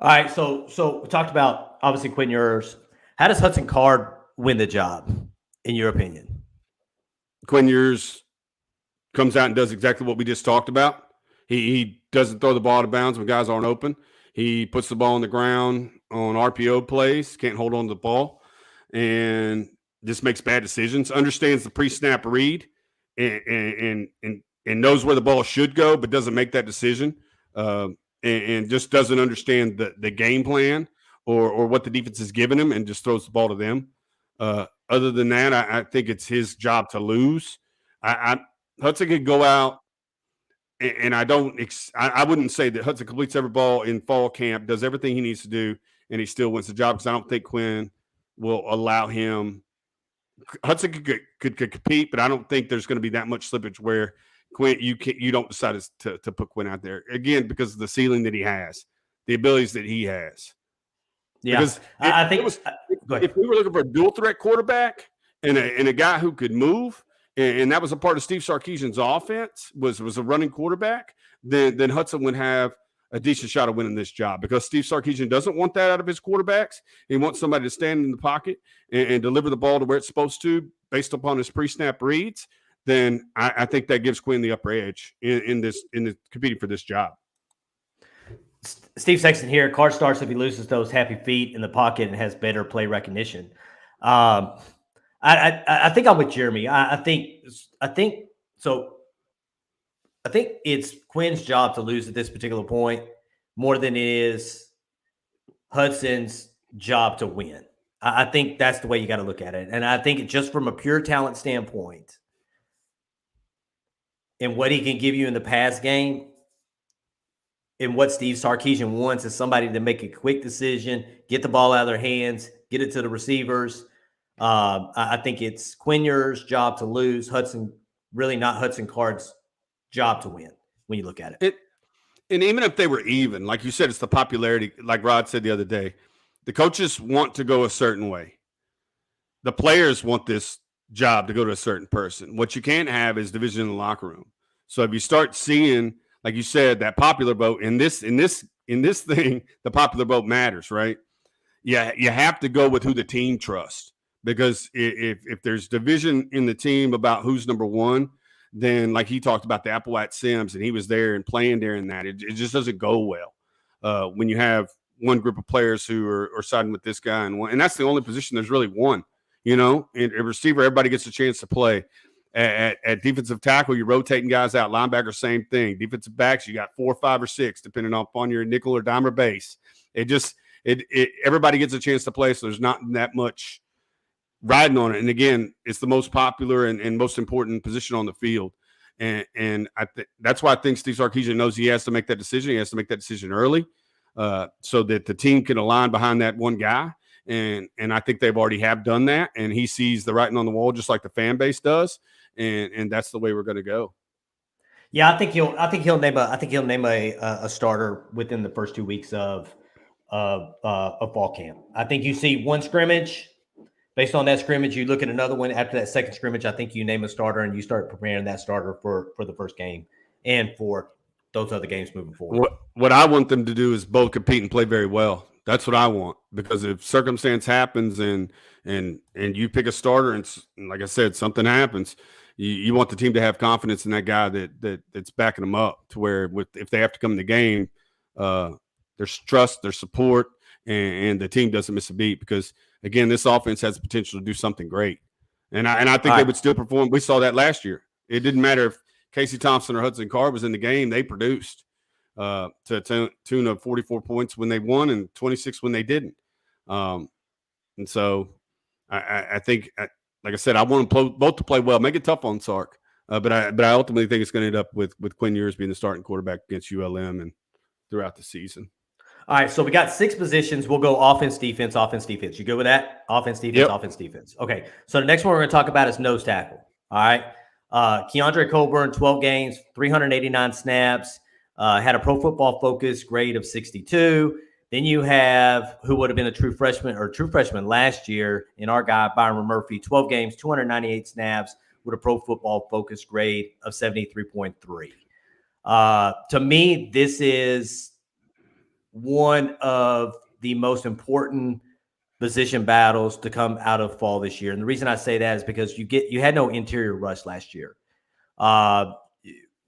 Speaker 2: All right, so we talked about obviously Quinn Ewers. How does Hudson Card win the job, in your opinion?
Speaker 1: Quinn Ewers comes out and does exactly what we just talked about. He doesn't throw the ball out of bounds when guys aren't open. He puts the ball on the ground on RPO plays, can't hold on to the ball, and just makes bad decisions. Understands the pre-snap read and knows where the ball should go, but doesn't make that decision. And just doesn't understand the game plan or what the defense is giving him, and just throws the ball to them. Other than that, I think it's his job to lose. Hudson could go out. And I wouldn't say that Hudson completes every ball in fall camp, does everything he needs to do, and he still wins the job, because I don't think Quinn will allow him. Hudson could compete, but I don't think there's going to be that much slippage where Quinn you don't decide to put Quinn out there again because of the ceiling that he has, the abilities that he has.
Speaker 2: Yeah,
Speaker 1: because
Speaker 2: I think
Speaker 1: if we were looking for a dual threat quarterback and a guy who could move. And that was a part of Steve Sarkisian's offense was a running quarterback, then Hudson would have a decent shot of winning this job, because Steve Sarkisian doesn't want that out of his quarterbacks. He wants somebody to stand in the pocket and deliver the ball to where it's supposed to based upon his pre-snap reads. Then I think that gives Quinn the upper edge in competing for this job.
Speaker 2: Steve Sexton here. Card starts if he loses those happy feet in the pocket and has better play recognition. I think I'm with Jeremy. I think it's Quinn's job to lose at this particular point more than it is Hudson's job to win. I think that's the way you got to look at it. And I think just from a pure talent standpoint and what he can give you in the pass game and what Steve Sarkisian wants is somebody to make a quick decision, get the ball out of their hands, get it to the receivers. I think it's Quinn Ewers' job to lose. Hudson, really not Hudson Card's job to win when you look at it.
Speaker 1: And even if they were even, like you said, it's the popularity. Like Rod said the other day, the coaches want to go a certain way. The players want this job to go to a certain person. What you can't have is division in the locker room. So if you start seeing, like you said, that popular vote in this thing, the popular vote matters, right? Yeah, you have to go with who the team trusts. Because if there's division in the team about who's number one, then like he talked about the Applewhite Sims, and he was there and playing during that, it just doesn't go well when you have one group of players who are siding with this guy, and that's the only position there's really one. In a receiver, everybody gets a chance to play. At defensive tackle, you're rotating guys out. Linebacker, same thing. Defensive backs, you got 4, 5, or 6, depending upon your nickel or dime or base. Everybody gets a chance to play, so there's not that much riding on it. And again, it's the most popular and most important position on the field. And that's why I think Steve Sarkisian knows he has to make that decision. He has to make that decision early so that the team can align behind that one guy. And I think they've already have done that. And he sees the writing on the wall just like the fan base does. And that's the way we're going to go.
Speaker 2: Yeah, I think he'll name a starter within the first 2 weeks of fall camp. I think you see one scrimmage. Based on that scrimmage, you look at another one after that second scrimmage. I think you name a starter and you start preparing that starter for the first game and for those other games moving forward.
Speaker 1: What I want them to do is both compete and play very well. That's what I want, because if circumstance happens and you pick a starter and like I said, something happens, You want the team to have confidence in that guy that's backing them up, to where if they have to come in the game, there's trust, there's support, and the team doesn't miss a beat, because again, this offense has the potential to do something great. And I think they would still perform. We saw that last year. It didn't matter if Casey Thompson or Hudson Card was in the game. They produced to a tune of 44 points when they won and 26 when they didn't. And so I think, like I said, I want them both to play well, make it tough on Sark. But I ultimately think it's going to end up with Quinn Ewers being the starting quarterback against ULM and throughout the season.
Speaker 2: All right, so we got 6 positions. We'll go offense, defense, offense, defense. You good with that? Offense, defense, Offense, defense. Okay, so the next one we're going to talk about is nose tackle. All right, 𝗟𝗜𝗓 𝗦𝗧𝗏, 12 games, 389 snaps, had a Pro Football Focus grade of 62. Then you have, who would have been a true freshman last year, in our guy, Byron Murphy, 12 games, 298 snaps, with a Pro Football Focus grade of 73.3. To me, this is one of the most important position battles to come out of fall this year. And the reason I say that is because you had no interior rush last year.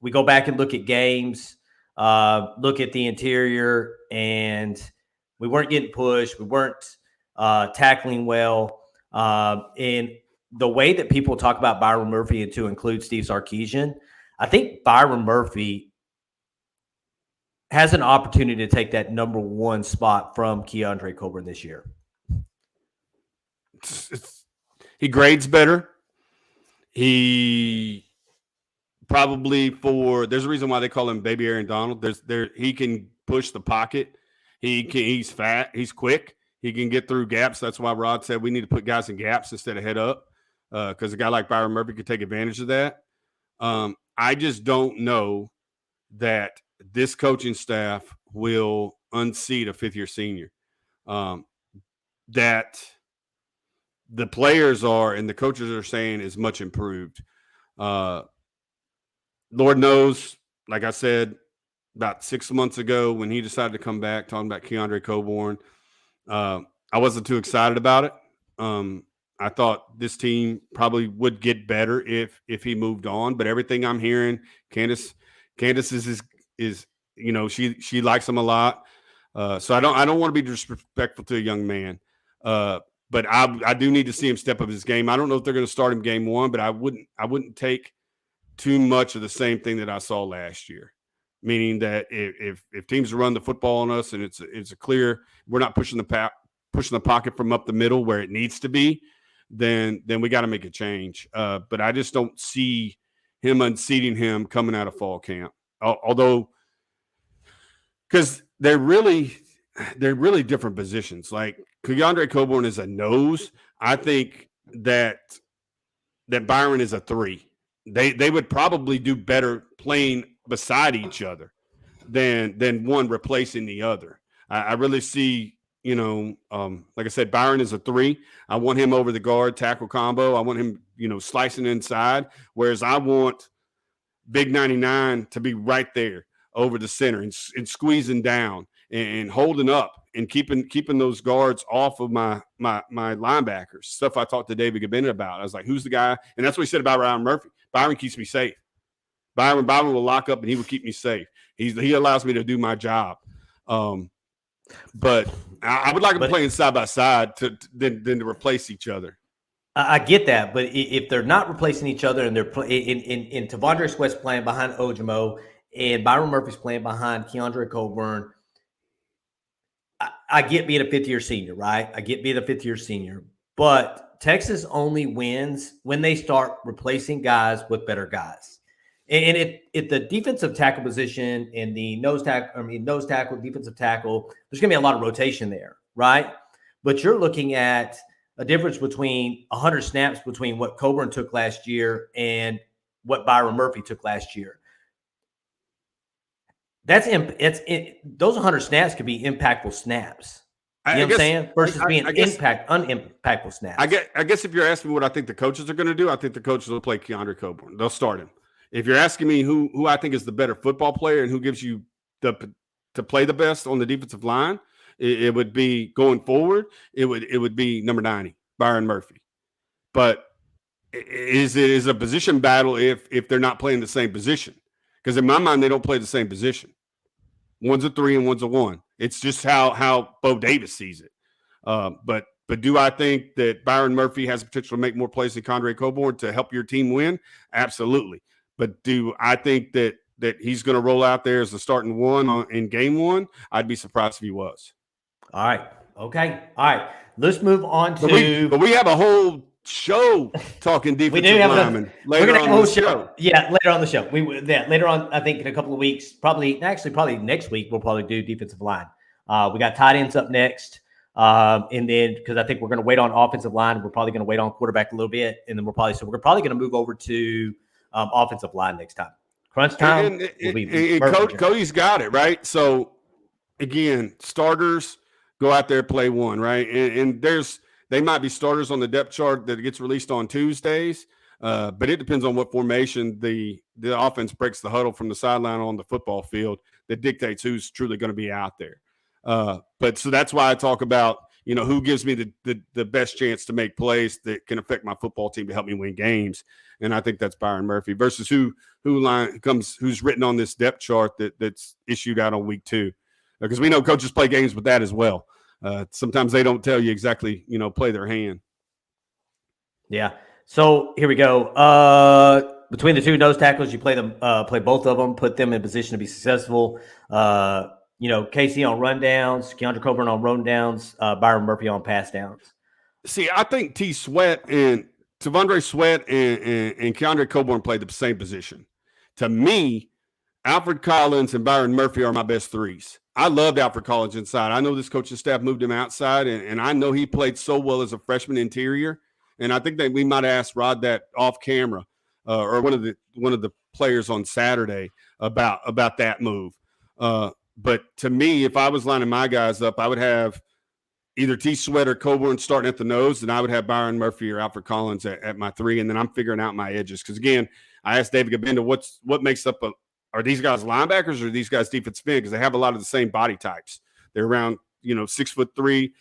Speaker 2: We go back and look at games, look at the interior, and we weren't getting pushed. We weren't tackling well. And the way that people talk about Byron Murphy, and to include Steve Sarkisian, I think Byron Murphy has an opportunity to take that number 1 spot from 𝗟𝗓𝗏 𝗦𝗧𝗏 this year.
Speaker 1: He grades better. He probably there's a reason why they call him Baby Aaron Donald. He can push the pocket. He's fat. He's quick. He can get through gaps. That's why Rod said we need to put guys in gaps instead of head up, because a guy like Byron Murphy could take advantage of that. I just don't know that this coaching staff will unseat a 5th-year senior. That the players are and the coaches are saying is much improved. Lord knows, like I said, about 6 months ago when he decided to come back, talking about 𝗟𝗓𝗏 𝗦𝗧𝗏, I wasn't too excited about it. I thought this team probably would get better if he moved on, but everything I'm hearing, Candace is she likes him a lot. So I don't want to be disrespectful to a young man. But I do need to see him step up his game. I don't know if they're going to start him game 1, but I wouldn't take too much of the same thing that I saw last year. Meaning that if teams run the football on us and it's a clear, we're not pushing the pocket from up the middle where it needs to be, then we got to make a change. But I just don't see him unseating him coming out of fall camp. Although, because they're really different positions. Like 𝗟𝗓𝗏 𝗦𝗧𝗏 is a nose. I think that Byron is a 3. They would probably do better playing beside each other than one replacing the other. I really see, like I said, Byron is a 3. I want him over the guard tackle combo. I want him, slicing inside, whereas I want Big 99 to be right there over the center and squeezing down and holding up and keeping those guards off of my linebackers. Stuff I talked to David Gabin about. I was like, who's the guy? And that's what he said about Byron Murphy. Byron keeps me safe. Byron will lock up and he will keep me safe. He allows me to do my job. But I would like them playing side by side than to replace each other.
Speaker 2: I get that, but if they're not replacing each other and they're in Tavondre Sweat's playing behind Ojimo and Byron Murphy's playing behind 𝗟𝗓𝗏 𝗦𝗧𝗏, I get being a 5th-year senior, right? I get being a 5th-year senior, but Texas only wins when they start replacing guys with better guys. And if the defensive tackle position and the nose tackle, defensive tackle, there's going to be a lot of rotation there, right? But you're looking at a difference between 100 snaps between what Coburn took last year and what Byron Murphy took last year. Those 100 snaps could be impactful snaps. You know what I'm saying? Versus being unimpactful snaps.
Speaker 1: I guess if you're asking me what I think the coaches are going to do, I think the coaches will play 𝗟𝗓𝗏 𝗦𝗧𝗏. They'll start him. If you're asking me who I think is the better football player and who gives you to play the best on the defensive line, it would be going forward. It would be number 90, Byron Murphy. But is a position battle if they're not playing the same position. Because in my mind, they don't play the same position. One's a 3 and one's a 1. It's just how Bo Davis sees it. But do I think that Byron Murphy has the potential to make more plays than 𝗟𝗜𝗏 𝗦𝗧 to help your team win? Absolutely. But do I think that he's going to roll out there as the starting 1 in game 1? I'd be surprised if he was.
Speaker 2: All right. Okay. All right. Let's move on to.
Speaker 1: But we have a whole show talking defensive linemen later on the show.
Speaker 2: Yeah, later on the show. Later on, I think in a couple of weeks, probably next week, we'll probably do defensive line. We got tight ends up next. And then because I think we're going to wait on offensive line, we're probably going to wait on quarterback a little bit, and then we're probably going to move over to offensive line next time. Crunch time.
Speaker 1: Cody's got it right. So again, starters go out there, play 1, right? And they might be starters on the depth chart that gets released on Tuesdays, but it depends on what formation the offense breaks the huddle from the sideline on the football field that dictates who's truly going to be out there. But so that's why I talk about, who gives me the best chance to make plays that can affect my football team to help me win games. And I think that's Byron Murphy versus who's written on this depth chart that's issued out on week 2. Because we know coaches play games with that as well. Sometimes they don't tell you exactly, play their hand.
Speaker 2: Yeah. So here we go. Between the 2 nose tackles, you play both of them, put them in position to be successful. Casey on rundowns, Keandre Coburn on rundowns, Byron Murphy on pass downs.
Speaker 1: See, I think T'Vondre Sweat and Keandre Coburn played the same position. To me, Alfred Collins and Byron Murphy are my best 3s. I loved Alfred Collins inside. I know this coaching staff moved him outside, and I know he played so well as a freshman interior. And I think that we might ask Rod that off camera or one of the players on Saturday about that move. But to me, if I was lining my guys up, I would have either T. Sweat or Coburn starting at the nose, and I would have Byron Murphy or Alfred Collins at my 3, and then I'm figuring out my edges. Because, again, I asked David Gabenda what makes up are these guys linebackers or are these guys defensive end? Because they have a lot of the same body types. They're around 6'3", 6'2"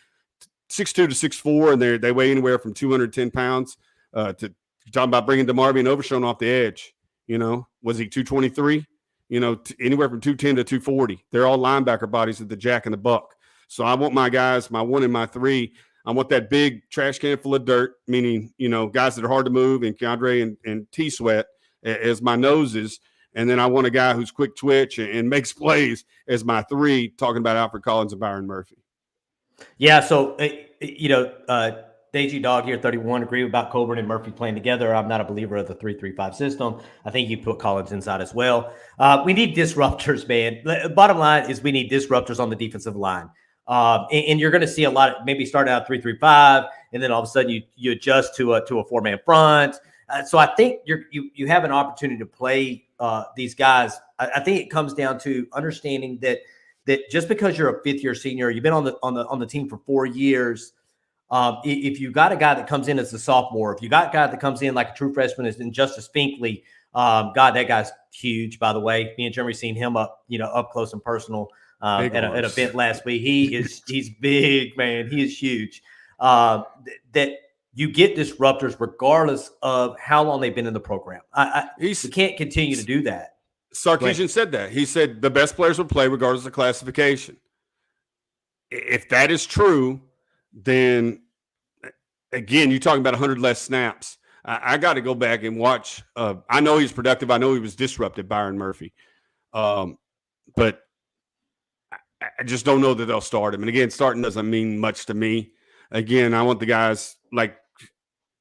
Speaker 1: to 6'4", and they weigh anywhere from 210 pounds to talking about bringing DeMarvion Overshown off the edge. Was he 223? Anywhere from 210 to 240. They're all linebacker bodies at the Jack and the Buck. So I want my guys, my 1 and my 3. I want that big trash can full of dirt, meaning, guys that are hard to move, and Keandre and T. Sweat as my noses. And then I want a guy who's quick twitch and makes plays as my 3, talking about Alfred Collins and Byron Murphy.
Speaker 2: Yeah, so, Deji Dog here, 31, agree about Coburn and Murphy playing together. I'm not a believer of the 3-3-5 system. I think you put Collins inside as well. We need disruptors, man. Bottom line is we need disruptors on the defensive line. And you're going to see a lot of maybe starting out 3-3-5, and then all of a sudden you adjust to a 4-man front. So I think you have an opportunity to play these guys. I think it comes down to understanding that just because you're a 5th-year senior, you've been on the team for 4 years. If you got a guy that comes in as a sophomore, if you got a guy that comes in like a true freshman, as in Justice Finkley, God, that guy's huge, by the way. Me and Jeremy seen him up close and personal at an event last week. He's big, man. He is huge. That you get disruptors regardless of how long they've been in the program. You can't continue to do that.
Speaker 1: Sarkisian said that. He said the best players will play regardless of classification. If that is true, then again, you're talking about 100 less snaps. I got to go back and watch. I know he's productive. I know he was disrupted, Byron Murphy. But I just don't know that they'll start him. And again, starting doesn't mean much to me. Again, I want the guys like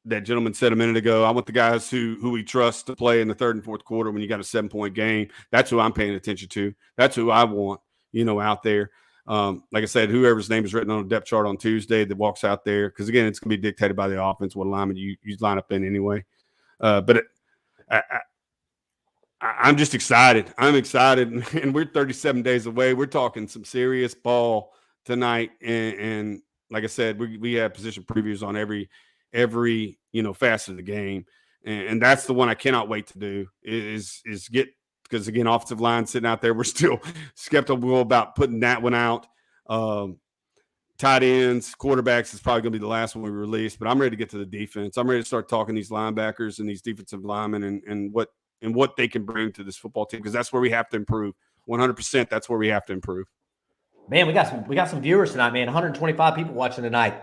Speaker 1: that gentleman said a minute ago. I want the guys who we trust to play in the 3rd and 4th quarter when you got a 7-point game. That's who I'm paying attention to. That's who I want, out there. Like I said, whoever's name is written on a depth chart on Tuesday that walks out there, because again, it's going to be dictated by the offense, what alignment you line up in anyway. But I'm just excited. I'm excited, and we're 37 days away. We're talking some serious ball tonight, and like I said, we have position previews on every facet of the game, and that's the one I cannot wait to do is get. Because, again, offensive line sitting out there, we're still skeptical about putting that one out. tight ends, quarterbacks is probably going to be the last one we release. But I'm ready to get to the defense. I'm ready to start talking these linebackers and these defensive linemen and what they can bring to this football team, because that's where we have to improve. 100%. That's where we have to improve.
Speaker 2: Man, we got some viewers tonight, man. 125 people watching tonight.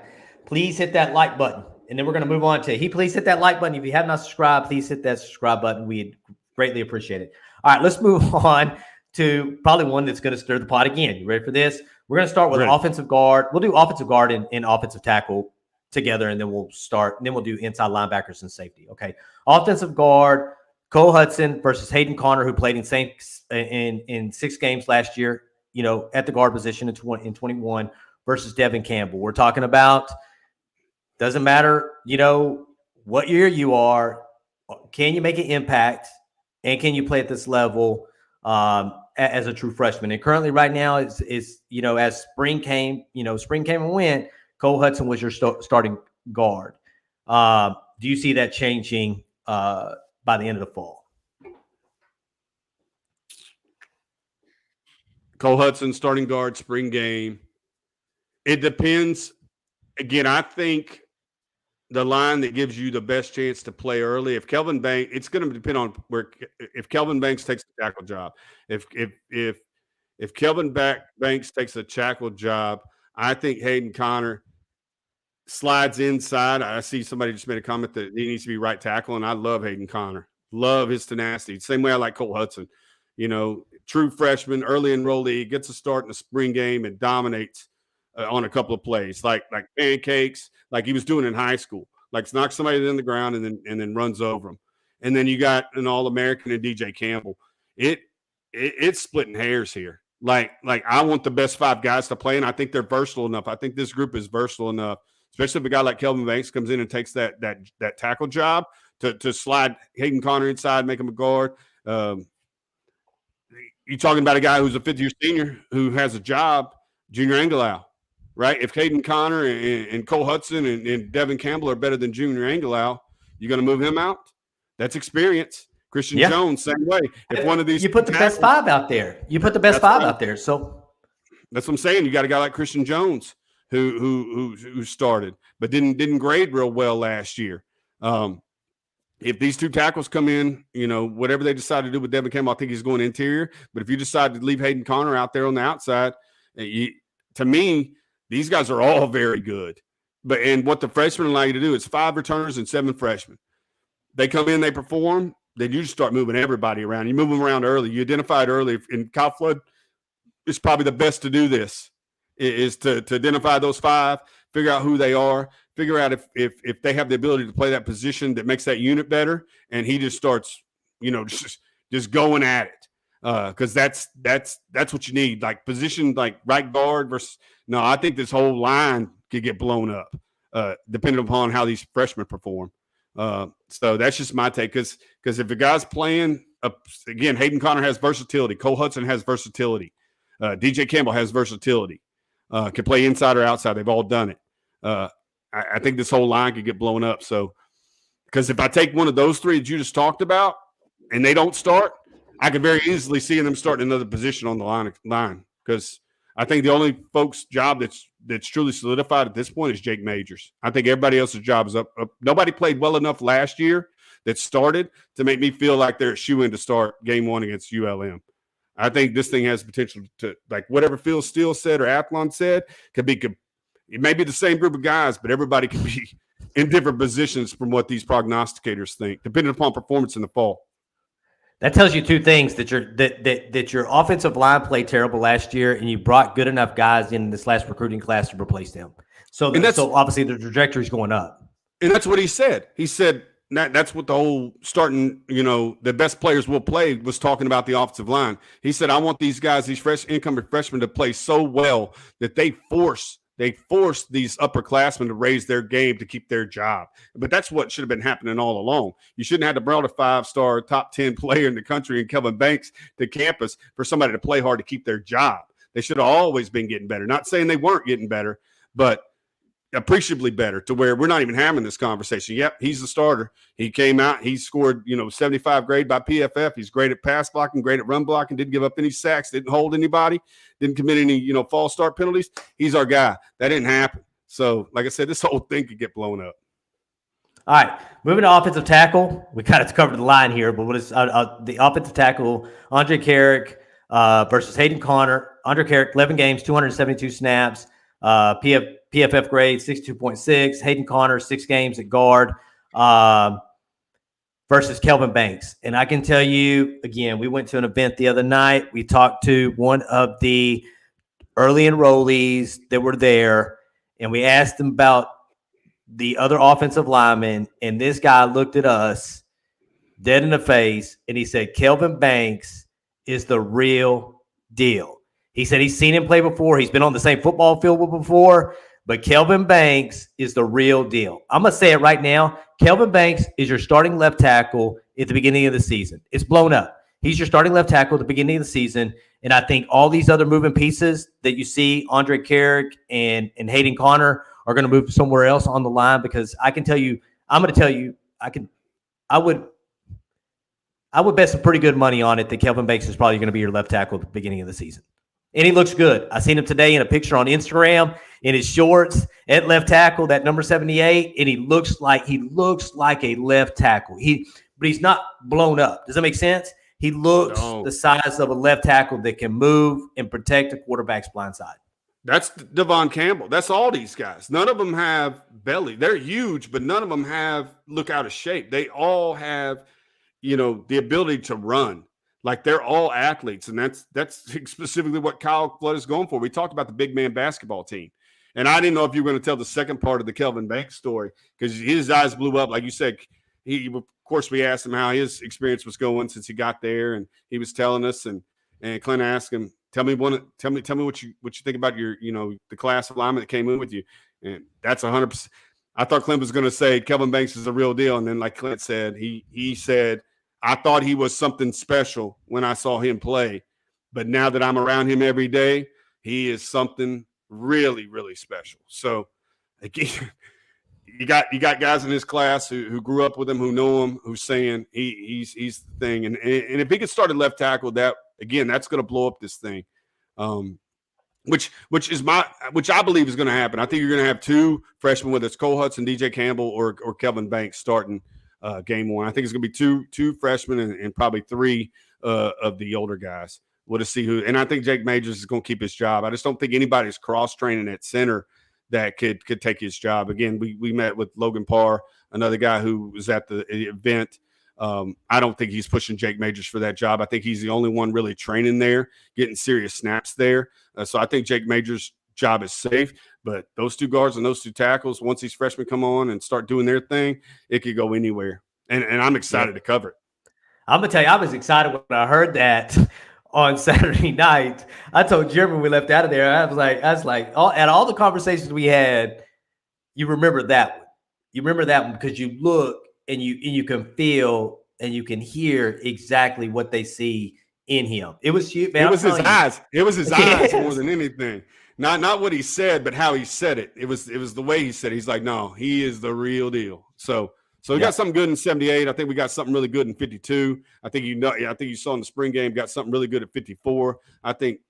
Speaker 2: Please hit that like button. And then we're going to move on to please hit that like button. If you have not subscribed, please hit that subscribe button. We'd greatly appreciate it. All right, let's move on to probably one that's going to stir the pot again. You ready for this? We're going to start with offensive guard. We'll do offensive guard and offensive tackle together, and then we'll start. And then we'll do inside linebackers and safety. Okay. Offensive guard, Cole Hudson versus Hayden Connor, who played in 6 games last year, at the guard position in 21 versus Devin Campbell. We're talking about, doesn't matter, what year you are, can you make an impact, and can you play at this level as a true freshman? And currently right now is as spring came and went, Cole Hudson was your starting guard. Do you see that changing by the end of the fall?
Speaker 1: Cole Hudson, starting guard, spring game. It depends. Again, I think the line that gives you the best chance to play early, if Kelvin Banks, it's going to depend on if Kelvin Banks takes the tackle job. If Kelvin Banks takes a tackle job, I think Hayden Connor slides inside. I see somebody just made a comment that he needs to be right tackle, and I love Hayden Connor. Love his tenacity. Same way I like Cole Hudson. True freshman, early enrollee, gets a start in the spring game and dominates on a couple of plays, like pancakes, like he was doing in high school. Like knocks somebody in the ground and then runs over them. And then you got an All-American and DJ Campbell. It's splitting hairs here. Like I want the best 5 guys to play, and I think they're versatile enough. I think this group is versatile enough, especially if a guy like Kelvin Banks comes in and takes that tackle job to slide Hayden Connor inside, make him a guard. You're talking about a guy who's a 5th-year senior who has a job, Junior 𝗟𝗓𝗓, right? If Hayden Connor and Cole Hudson and Devin Campbell are better than Junior 𝗟𝗓𝗓, you going to move him out? That's experience. Christian Jones, same way. If one of these,
Speaker 2: you put the best 5 out there. You put the best 5 out there. So
Speaker 1: that's what I'm saying. You got a guy like Christian Jones who started but didn't grade real well last year. If these 2 tackles come in, whatever they decide to do with Devin Campbell, I think he's going interior. But if you decide to leave Hayden Connor out there on the outside, to me, these guys are all very good. And what the freshmen allow you to do is 5 returners and 7 freshmen. They come in, they perform, then you just start moving everybody around. You move them around early. You identify it early. And Kyle Flood is probably the best to do this, is to identify those 5, figure out who they are, figure out if they have the ability to play that position that makes that unit better, and he just starts, just going at it, because that's what you need. Like position, like right guard versus. No, I think this whole line could get blown up, depending upon how these freshmen perform. So that's just my take, because if a guy's playing, again, Hayden Connor has versatility, Cole Hudson has versatility, DJ Campbell has versatility, can play inside or outside. They've all done it. I think this whole line could get blown up. So, because if I take one of those 3 that you just talked about and they don't start, I could very easily see them starting another position on the line. Because I think the only folks' job that's truly solidified at this point is Jake Majors. I think everybody else's job is up. Nobody played well enough last year that started to make me feel like they're a shoe-in to start game 1 against ULM. I think this thing has potential to, like whatever Phil Steele said or Athlon said, it may be the same group of guys, but everybody can be in different positions from what these prognosticators think, depending upon performance in the fall.
Speaker 2: That tells you 2 things: that your offensive line played terrible last year, and you brought good enough guys in this last recruiting class to replace them. So obviously the trajectory is going up.
Speaker 1: And that's what he said. He said that's what the whole starting, the best players will play was talking about the offensive line. He said, I want these guys, these incoming freshmen, to play so well that they force these upperclassmen to raise their game to keep their job. But that's what should have been happening all along. You shouldn't have to bring a 5-star top 10 player in the country and Kelvin Banks to campus for somebody to play hard to keep their job. They should have always been getting better. Not saying they weren't getting better, but appreciably better to where we're not even having this conversation. Yep, he's the starter. He came out, he scored, 75 grade by PFF. He's great at pass blocking, great at run blocking, didn't give up any sacks, didn't hold anybody, didn't commit any, false start penalties. He's our guy. That didn't happen. So, like I said, this whole thing could get blown up.
Speaker 2: All right, moving to offensive tackle. We kind of covered the line here, but what is the offensive tackle? Andre 𝗟𝗓 versus Hayden Conner. Andre 𝗟𝗓, 11 games, 272 snaps. PFF grade 62.6. Hayden Conner, 6 games at guard versus Kelvin Banks. And I can tell you, again, we went to an event the other night. We talked to one of the early enrollees that were there, and we asked them about the other offensive lineman, and this guy looked at us dead in the face, and he said, Kelvin Banks is the real deal. He said he's seen him play before. He's been on the same football field before, but Kelvin Banks is the real deal. I'm going to say it right now. Kelvin Banks is your starting left tackle at the beginning of the season. It's blown up. He's your starting left tackle at the beginning of the season, and I think all these other moving pieces that you see, Andre 𝗟𝗓 and Hayden Conner, are going to move somewhere else on the line, because I can tell you, I would bet some pretty good money on it that Kelvin Banks is probably going to be your left tackle at the beginning of the season. And he looks good. I seen him today in a picture on Instagram in his shorts at left tackle, that number 78, and he looks like a left tackle. But he's not blown up. Does that make sense? He looks the size of a left tackle that can move and protect a quarterback's blind side.
Speaker 1: That's Devon Campbell. That's all these guys. None of them have belly. They're huge, but none of them look out of shape. They all have, the ability to run. Like, they're all athletes, and that's specifically what Kyle Flood is going for. We talked about the big man basketball team, and I didn't know if you were going to tell the second part of the Kelvin Banks story, because his eyes blew up. Like you said, of course, we asked him how his experience was going since he got there, and he was telling us, and Clint asked him, Tell me what you think about your, the class of linemen that came in with you. And that's 100%. I thought Clint was going to say Kelvin Banks is the real deal. And then, like Clint said, he said, I thought he was something special when I saw him play. But now that I'm around him every day, he is something really, really special. So, again, you got guys in his class who grew up with him, who know him, who's saying he's the thing. And if he could start at left tackle, that's going to blow up this thing, which I believe is going to happen. I think you're going to have 2 freshmen, whether it's Cole Hudson, DJ Campbell, or Kelvin Banks starting game 1. I think it's going to be two freshmen and probably 3 of the older guys. We'll just see who. And I think Jake Majors is going to keep his job. I just don't think anybody's cross training at center that could take his job. Again, we met with Logan Parr, another guy who was at the event. I don't think he's pushing Jake Majors for that job. I think he's the only one really training there, getting serious snaps there. So I think Jake Majors' job is safe. But those 2 guards and those 2 tackles, once these freshmen come on and start doing their thing, it could go anywhere. And I'm excited to cover it.
Speaker 2: I'm going to tell you, I was excited when I heard that on Saturday night. I told Jeremy when we left out of there, I was like, at all the conversations we had, you remember that one. You remember that one because you look and you can feel and you can hear exactly what they see in him. It was you, man.
Speaker 1: It was his eyes. It was his eyes more than anything. Not what he said, but how he said it. It was the way he said it. He's like, no, he is the real deal. So we got something good in 78. I think we got something really good in 52. I think you saw in the spring game, got something really good at 54. I think,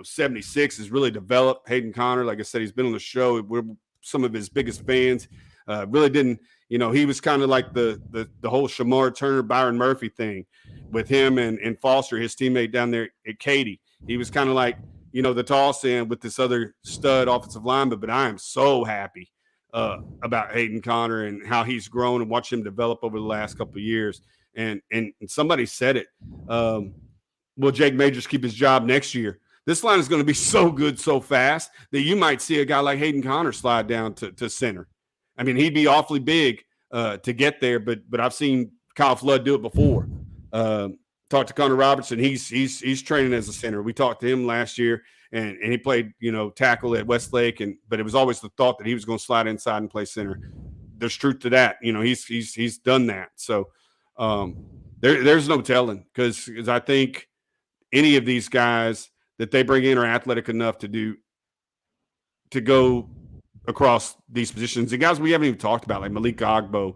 Speaker 1: 76 is really developed. Hayden Conner, like I said, he's been on the show. We're some of his biggest fans. Really didn't, he was kind of like the whole Shamar Turner, Byron Murphy thing with him and Foster, his teammate down there at Katy. He was kind of like, the toss in with this other stud offensive lineman. But I am so happy about Hayden Conner and how he's grown and watch him develop over the last couple of years. And somebody said it. Will Jake Majors keep his job next year? This line is going to be so good so fast that you might see a guy like Hayden Conner slide down to center. I mean, he'd be awfully big to get there, but I've seen Kyle Flood do it before. Talked to Connor Robertson. He's training as a center. We talked to him last year, and he played tackle at Westlake, but it was always the thought that he was going to slide inside and play center. There's truth to that. He's done that. So there's no telling because I think any of these guys that they bring in are athletic enough to go across these positions. And guys we haven't even talked about, like Malik Agbo.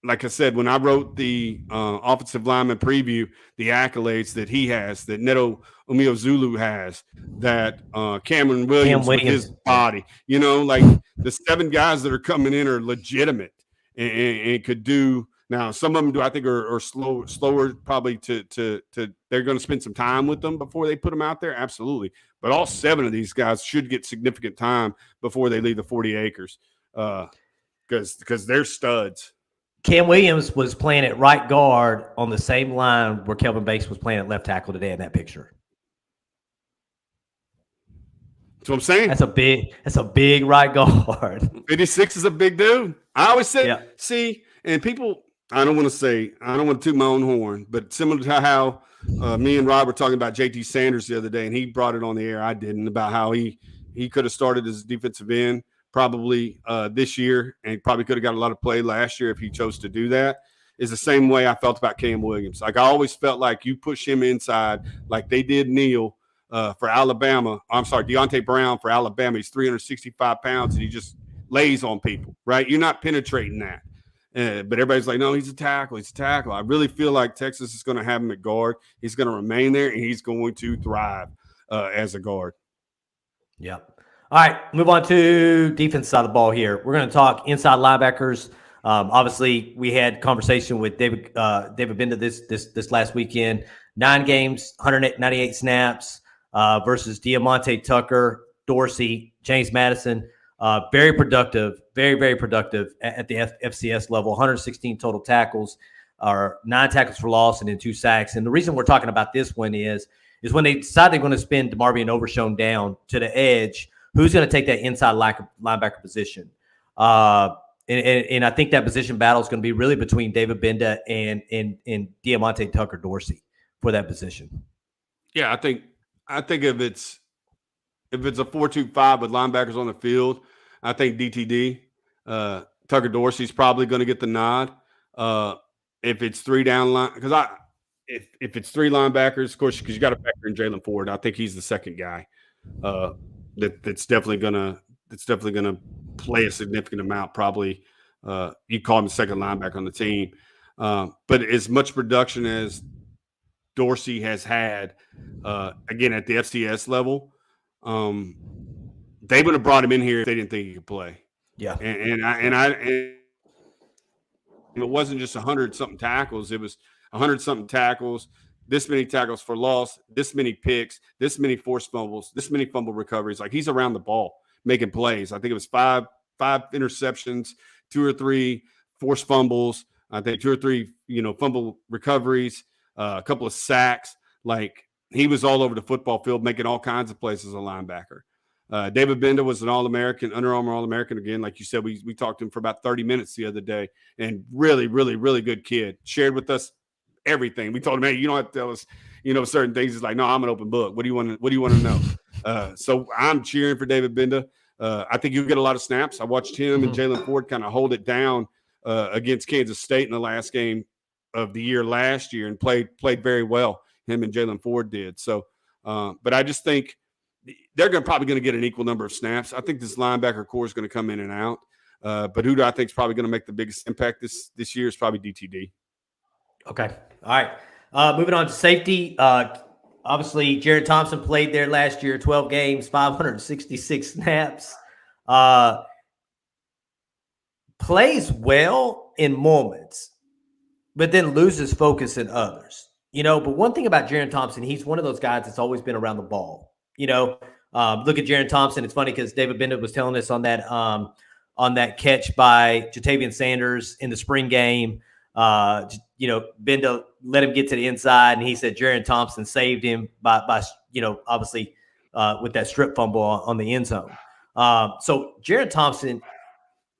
Speaker 1: Like I said, when I wrote the offensive lineman preview, the accolades that he has, that Neto Umeozulu has, that Cameron Williams with his body, you know, like the 7 guys that are coming in are legitimate and could do. Now, some of them I think are slower probably to they're going to spend some time with them before they put them out there. Absolutely. But all 7 of these guys should get significant time before they leave the 40 acres because they're studs.
Speaker 2: Cam Williams was playing at right guard on the same line where Kelvin Banks was playing at left tackle today in that picture.
Speaker 1: That's what I'm saying.
Speaker 2: That's a big right guard.
Speaker 1: 56 is a big dude. I always say, see, and people, I don't want to toot my own horn, but similar to how me and Rob were talking about JT Sanders the other day, and he brought it on the air. I didn't, about how he could have started as a defensive end probably this year, and probably could have got a lot of play last year if he chose to do that, is the same way I felt about Cam Williams. Like, I always felt like you push him inside like they did Neal for Alabama. I'm sorry, Deontay Brown for Alabama. He's 365 pounds, and he just lays on people, right? You're not penetrating that. But everybody's like, no, he's a tackle. He's a tackle. I really feel like Texas is going to have him at guard. He's going to remain there, and he's going to thrive as a guard.
Speaker 2: Yeah. All right, move on to defense side of the ball here. We're going to talk inside linebackers. Obviously, we had conversation with David Benda this last weekend. 9 games, 198 snaps versus Diamante Tucker, Dorsey, James Madison. Very productive, very, very productive at the FCS level. 116 total tackles, 9 tackles for loss, and then 2 sacks. And the reason we're talking about this one is when they decide they're going to spin DeMarvion Overshown down to the edge, who's going to take that inside linebacker position? And I think that position battle is going to be really between David Benda and Diamante Tucker Dorsey for that position.
Speaker 1: Yeah, I think if it's a 4-2-5 with linebackers on the field, I think DTD Tucker Dorsey's probably going to get the nod. If it's 3 down line, because if it's 3 linebackers, of course, because you got to factor in Jalen Ford. I think he's the second guy. That's definitely gonna play a significant amount. Probably you call him the second linebacker on the team. But as much production as Dorsey has had, again at the FCS level, they would have brought him in here if they didn't think he could play.
Speaker 2: Yeah,
Speaker 1: and it wasn't just 100-something tackles; it was 100-something tackles. This many tackles for loss, this many picks, this many forced fumbles, this many fumble recoveries. Like, he's around the ball making plays. I think it was five interceptions, 2 or 3 forced fumbles. I think 2 or 3, fumble recoveries, a couple of sacks. Like, he was all over the football field making all kinds of plays as a linebacker. David Benda was an All-American, Under Armour All-American again. Like you said, we talked to him for about 30 minutes the other day, and really, really, really good kid. Shared with us everything. We told him, hey, you don't have to tell us, certain things. He's like, no, I'm an open book. What do you want to know? So I'm cheering for David Benda. I think you'll get a lot of snaps. I watched him and Jalen Ford kind of hold it down against Kansas State in the last game of the year last year, and played very well. Him and Jalen Ford did. So, but I just think they're probably going to get an equal number of snaps. I think this linebacker core is going to come in and out. But who do I think is probably going to make the biggest impact this year is probably DTD. Okay.
Speaker 2: All right. Moving on to safety. Obviously, Jared Thompson played there last year, 12 games, 566 snaps. Plays well in moments, but then loses focus in others. But one thing about Jared Thompson, he's one of those guys that's always been around the ball. Look at Jared Thompson. It's funny because David Benda was telling us on that catch by Jatavian Sanders in the spring game. Benda let him get to the inside, and he said Jared Thompson saved him by obviously with that strip fumble on the end zone. So Jared Thompson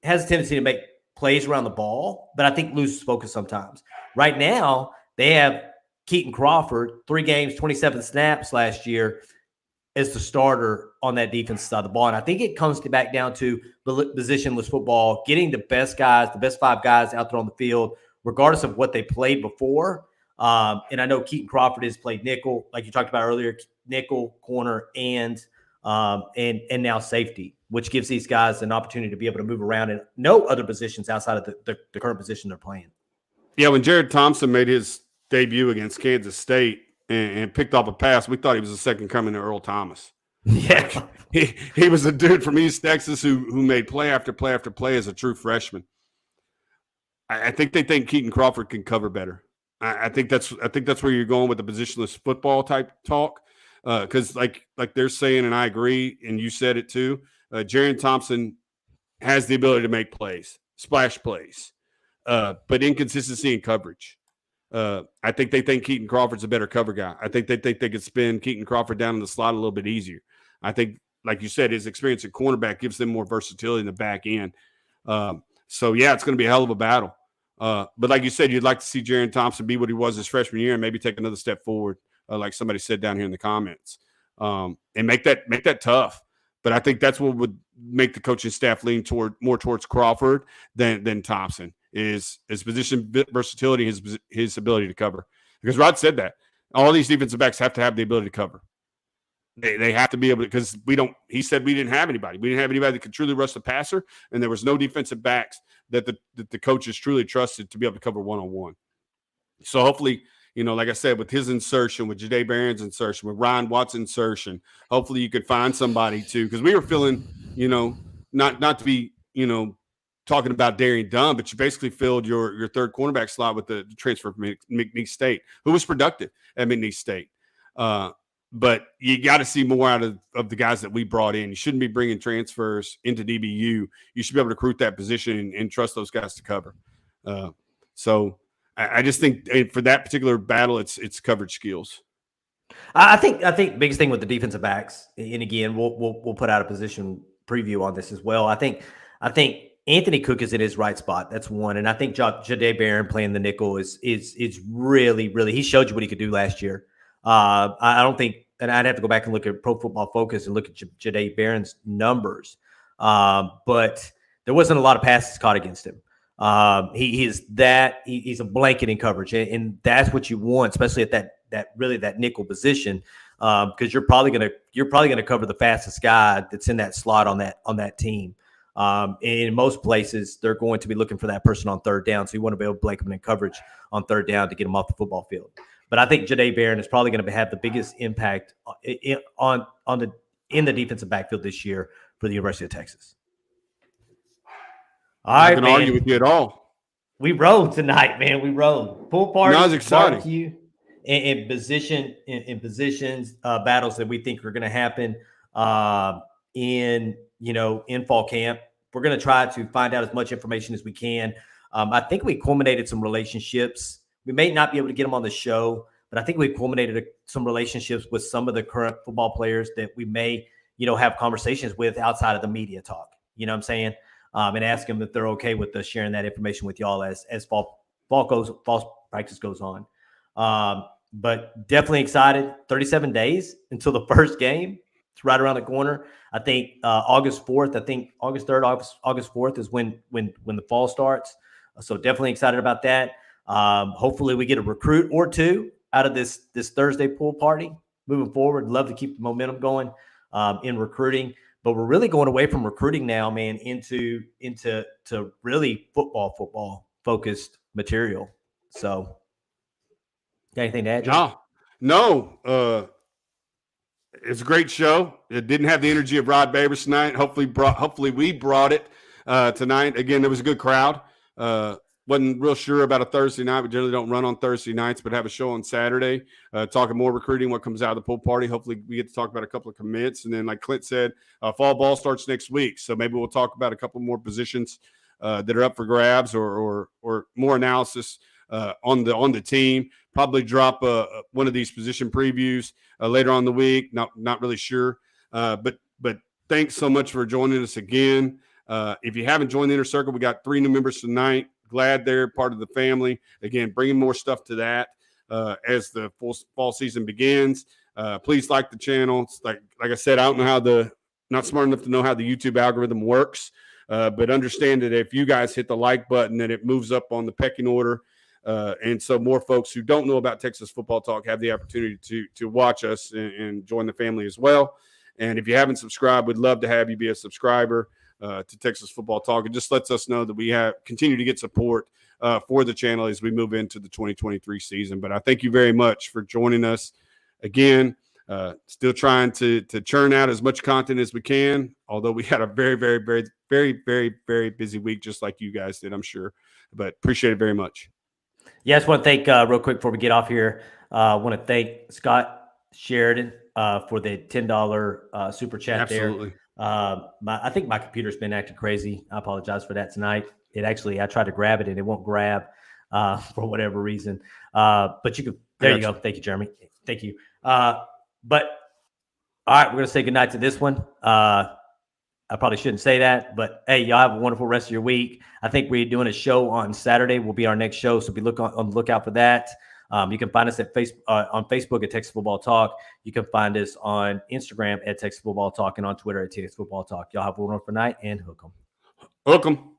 Speaker 2: has a tendency to make plays around the ball, but I think loses focus sometimes. Right now, they have Keaton Crawford, 3 games, 27 snaps last year, as the starter on that defensive side of the ball. And I think it comes back down to positionless football, getting the best guys, the best 5 guys out there on the field, regardless of what they played before. And I know Keaton Crawford has played nickel, like you talked about earlier, nickel, corner, and now safety. which gives these guys an opportunity to be able to move around and know other positions outside of the current position they're playing.
Speaker 1: Yeah, when Jared Thompson made his debut against Kansas State and picked off a pass, we thought he was the second coming to Earl Thomas.
Speaker 2: Yeah.
Speaker 1: Like, he was a dude from East Texas who made play after play after play as a true freshman. I think they think Keaton Crawford can cover better. I think that's where you're going with the positionless football type talk. Because like they're saying, and I agree, and you said it too, Jared Thompson has the ability to make plays, splash plays, but inconsistency in coverage. I think they think Keaton Crawford's a better cover guy. I think they think they could spin Keaton Crawford down in the slot a little bit easier. I think, like you said, his experience at cornerback gives them more versatility in the back end. So, yeah, it's going to be a hell of a battle. But like you said, you'd like to see Jaron Thompson be what he was his freshman year and maybe take another step forward, like somebody said down here in the comments, and make that tough. But I think that's what would make the coaching staff lean more towards Crawford than Thompson is his position versatility, his ability to cover. Because Rod said that all these defensive backs have to have the ability to cover. They have to be able to, because he said we didn't have anybody. We didn't have anybody that could truly rush the passer, and there was no defensive backs that the coaches truly trusted to be able to cover one-on-one. So hopefully, like I said, with his insertion, with Jahdae Barron's insertion, with Ryan Watson's insertion, hopefully you could find somebody too, because we were feeling, not to be, talking about Darian Dunn, but you basically filled your third cornerback slot with the transfer from McNeese State, who was productive at McNeese State. But you got to see more out of the guys that we brought in. You shouldn't be bringing transfers into DBU. You should be able to recruit that position and trust those guys to cover. So I just think for that particular battle, it's coverage skills.
Speaker 2: I think biggest thing with the defensive backs, and again, we'll put out a position preview on this as well. I think Anthony Cook is in his right spot. That's one, and I think Jahdae Barron playing the nickel is really, really. He showed you what he could do last year. I don't think, and I'd have to go back and look at Pro Football Focus and look at Jahdae Barron's numbers, but there wasn't a lot of passes caught against him. He's a blanket in coverage, and that's what you want, especially at that nickel position, because you're probably gonna cover the fastest guy that's in that slot on that team. And in most places, they're going to be looking for that person on third down, so you want to be able to blanket them in coverage on third down to get them off the football field. But I think Jahdae Barron is probably going to have the biggest impact in the defensive backfield this year for the University of Texas. All right, man. I can
Speaker 1: argue with you at all.
Speaker 2: We rode tonight, man. We rode. Pool party,
Speaker 1: that was exciting.
Speaker 2: Barbecue, and positions battles that we think are going to happen in fall camp. We're going to try to find out as much information as we can. I think we culminated some relationships. We may not be able to get them on the show, but I think we culminated some relationships with some of the current football players that we may, have conversations with outside of the media talk. You know what I'm saying? And ask them if they're okay with us sharing that information with y'all as fall practice goes on. But definitely excited. 37 days until the first game. It's right around the corner. I think August 4th. I think August 3rd, August 4th is when the fall starts. So definitely excited about that. Hopefully we get a recruit or two out of this Thursday pool party moving forward. Love to keep the momentum going in recruiting, but we're really going away from recruiting now, man, into really football focused material. So got anything to add?
Speaker 1: No. It's a great show. It didn't have the energy of Rod Babers tonight. Hopefully we brought it tonight. Again, there was a good crowd. Wasn't real sure about a Thursday night. We generally don't run on Thursday nights, but have a show on Saturday, talking more recruiting, what comes out of the pool party. Hopefully we get to talk about a couple of commits. And then, like Clint said, fall ball starts next week. So maybe we'll talk about a couple more positions that are up for grabs or more analysis on the team. Probably drop one of these position previews later on in the week. Not really sure. But thanks so much for joining us again. If you haven't joined the Inner Circle, we got 3 new members tonight. Glad they're part of the family. Again, bringing more stuff to that as the fall season begins. Please like the channel. It's like I said, I don't know not smart enough to know how the YouTube algorithm works, but understand that if you guys hit the like button, then it moves up on the pecking order. And so more folks who don't know about Texas Football Talk have the opportunity to watch us and join the family as well. And if you haven't subscribed, we'd love to have you be a subscriber to Texas Football Talk. It just lets us know that we continue to get support for the channel as we move into the 2023 season. But I thank you very much for joining us again. Still trying to churn out as much content as we can, although we had a very, very, very, very, very, very busy week, just like you guys did, I'm sure. But appreciate it very much.
Speaker 2: Yeah, I just want to thank real quick before we get off here. I want to thank Scott Sheridan for the $10 super chat.
Speaker 1: Absolutely.
Speaker 2: There. I think my computer's been acting crazy. I apologize for that tonight. I tried to grab it and it won't grab for whatever reason. But you could, there you go. Thank you, Jeremy. Thank you. But all right, we're going to say goodnight to this one. I probably shouldn't say that, but hey, y'all have a wonderful rest of your week. I think we're doing a show on Saturday. Will be our next show, so be on the lookout for that. You can find us at on Facebook at Texas Football Talk. You can find us on Instagram at Texas Football Talk and on Twitter at Texas Football Talk. Y'all have a wonderful night and hook 'em.
Speaker 1: Hook 'em.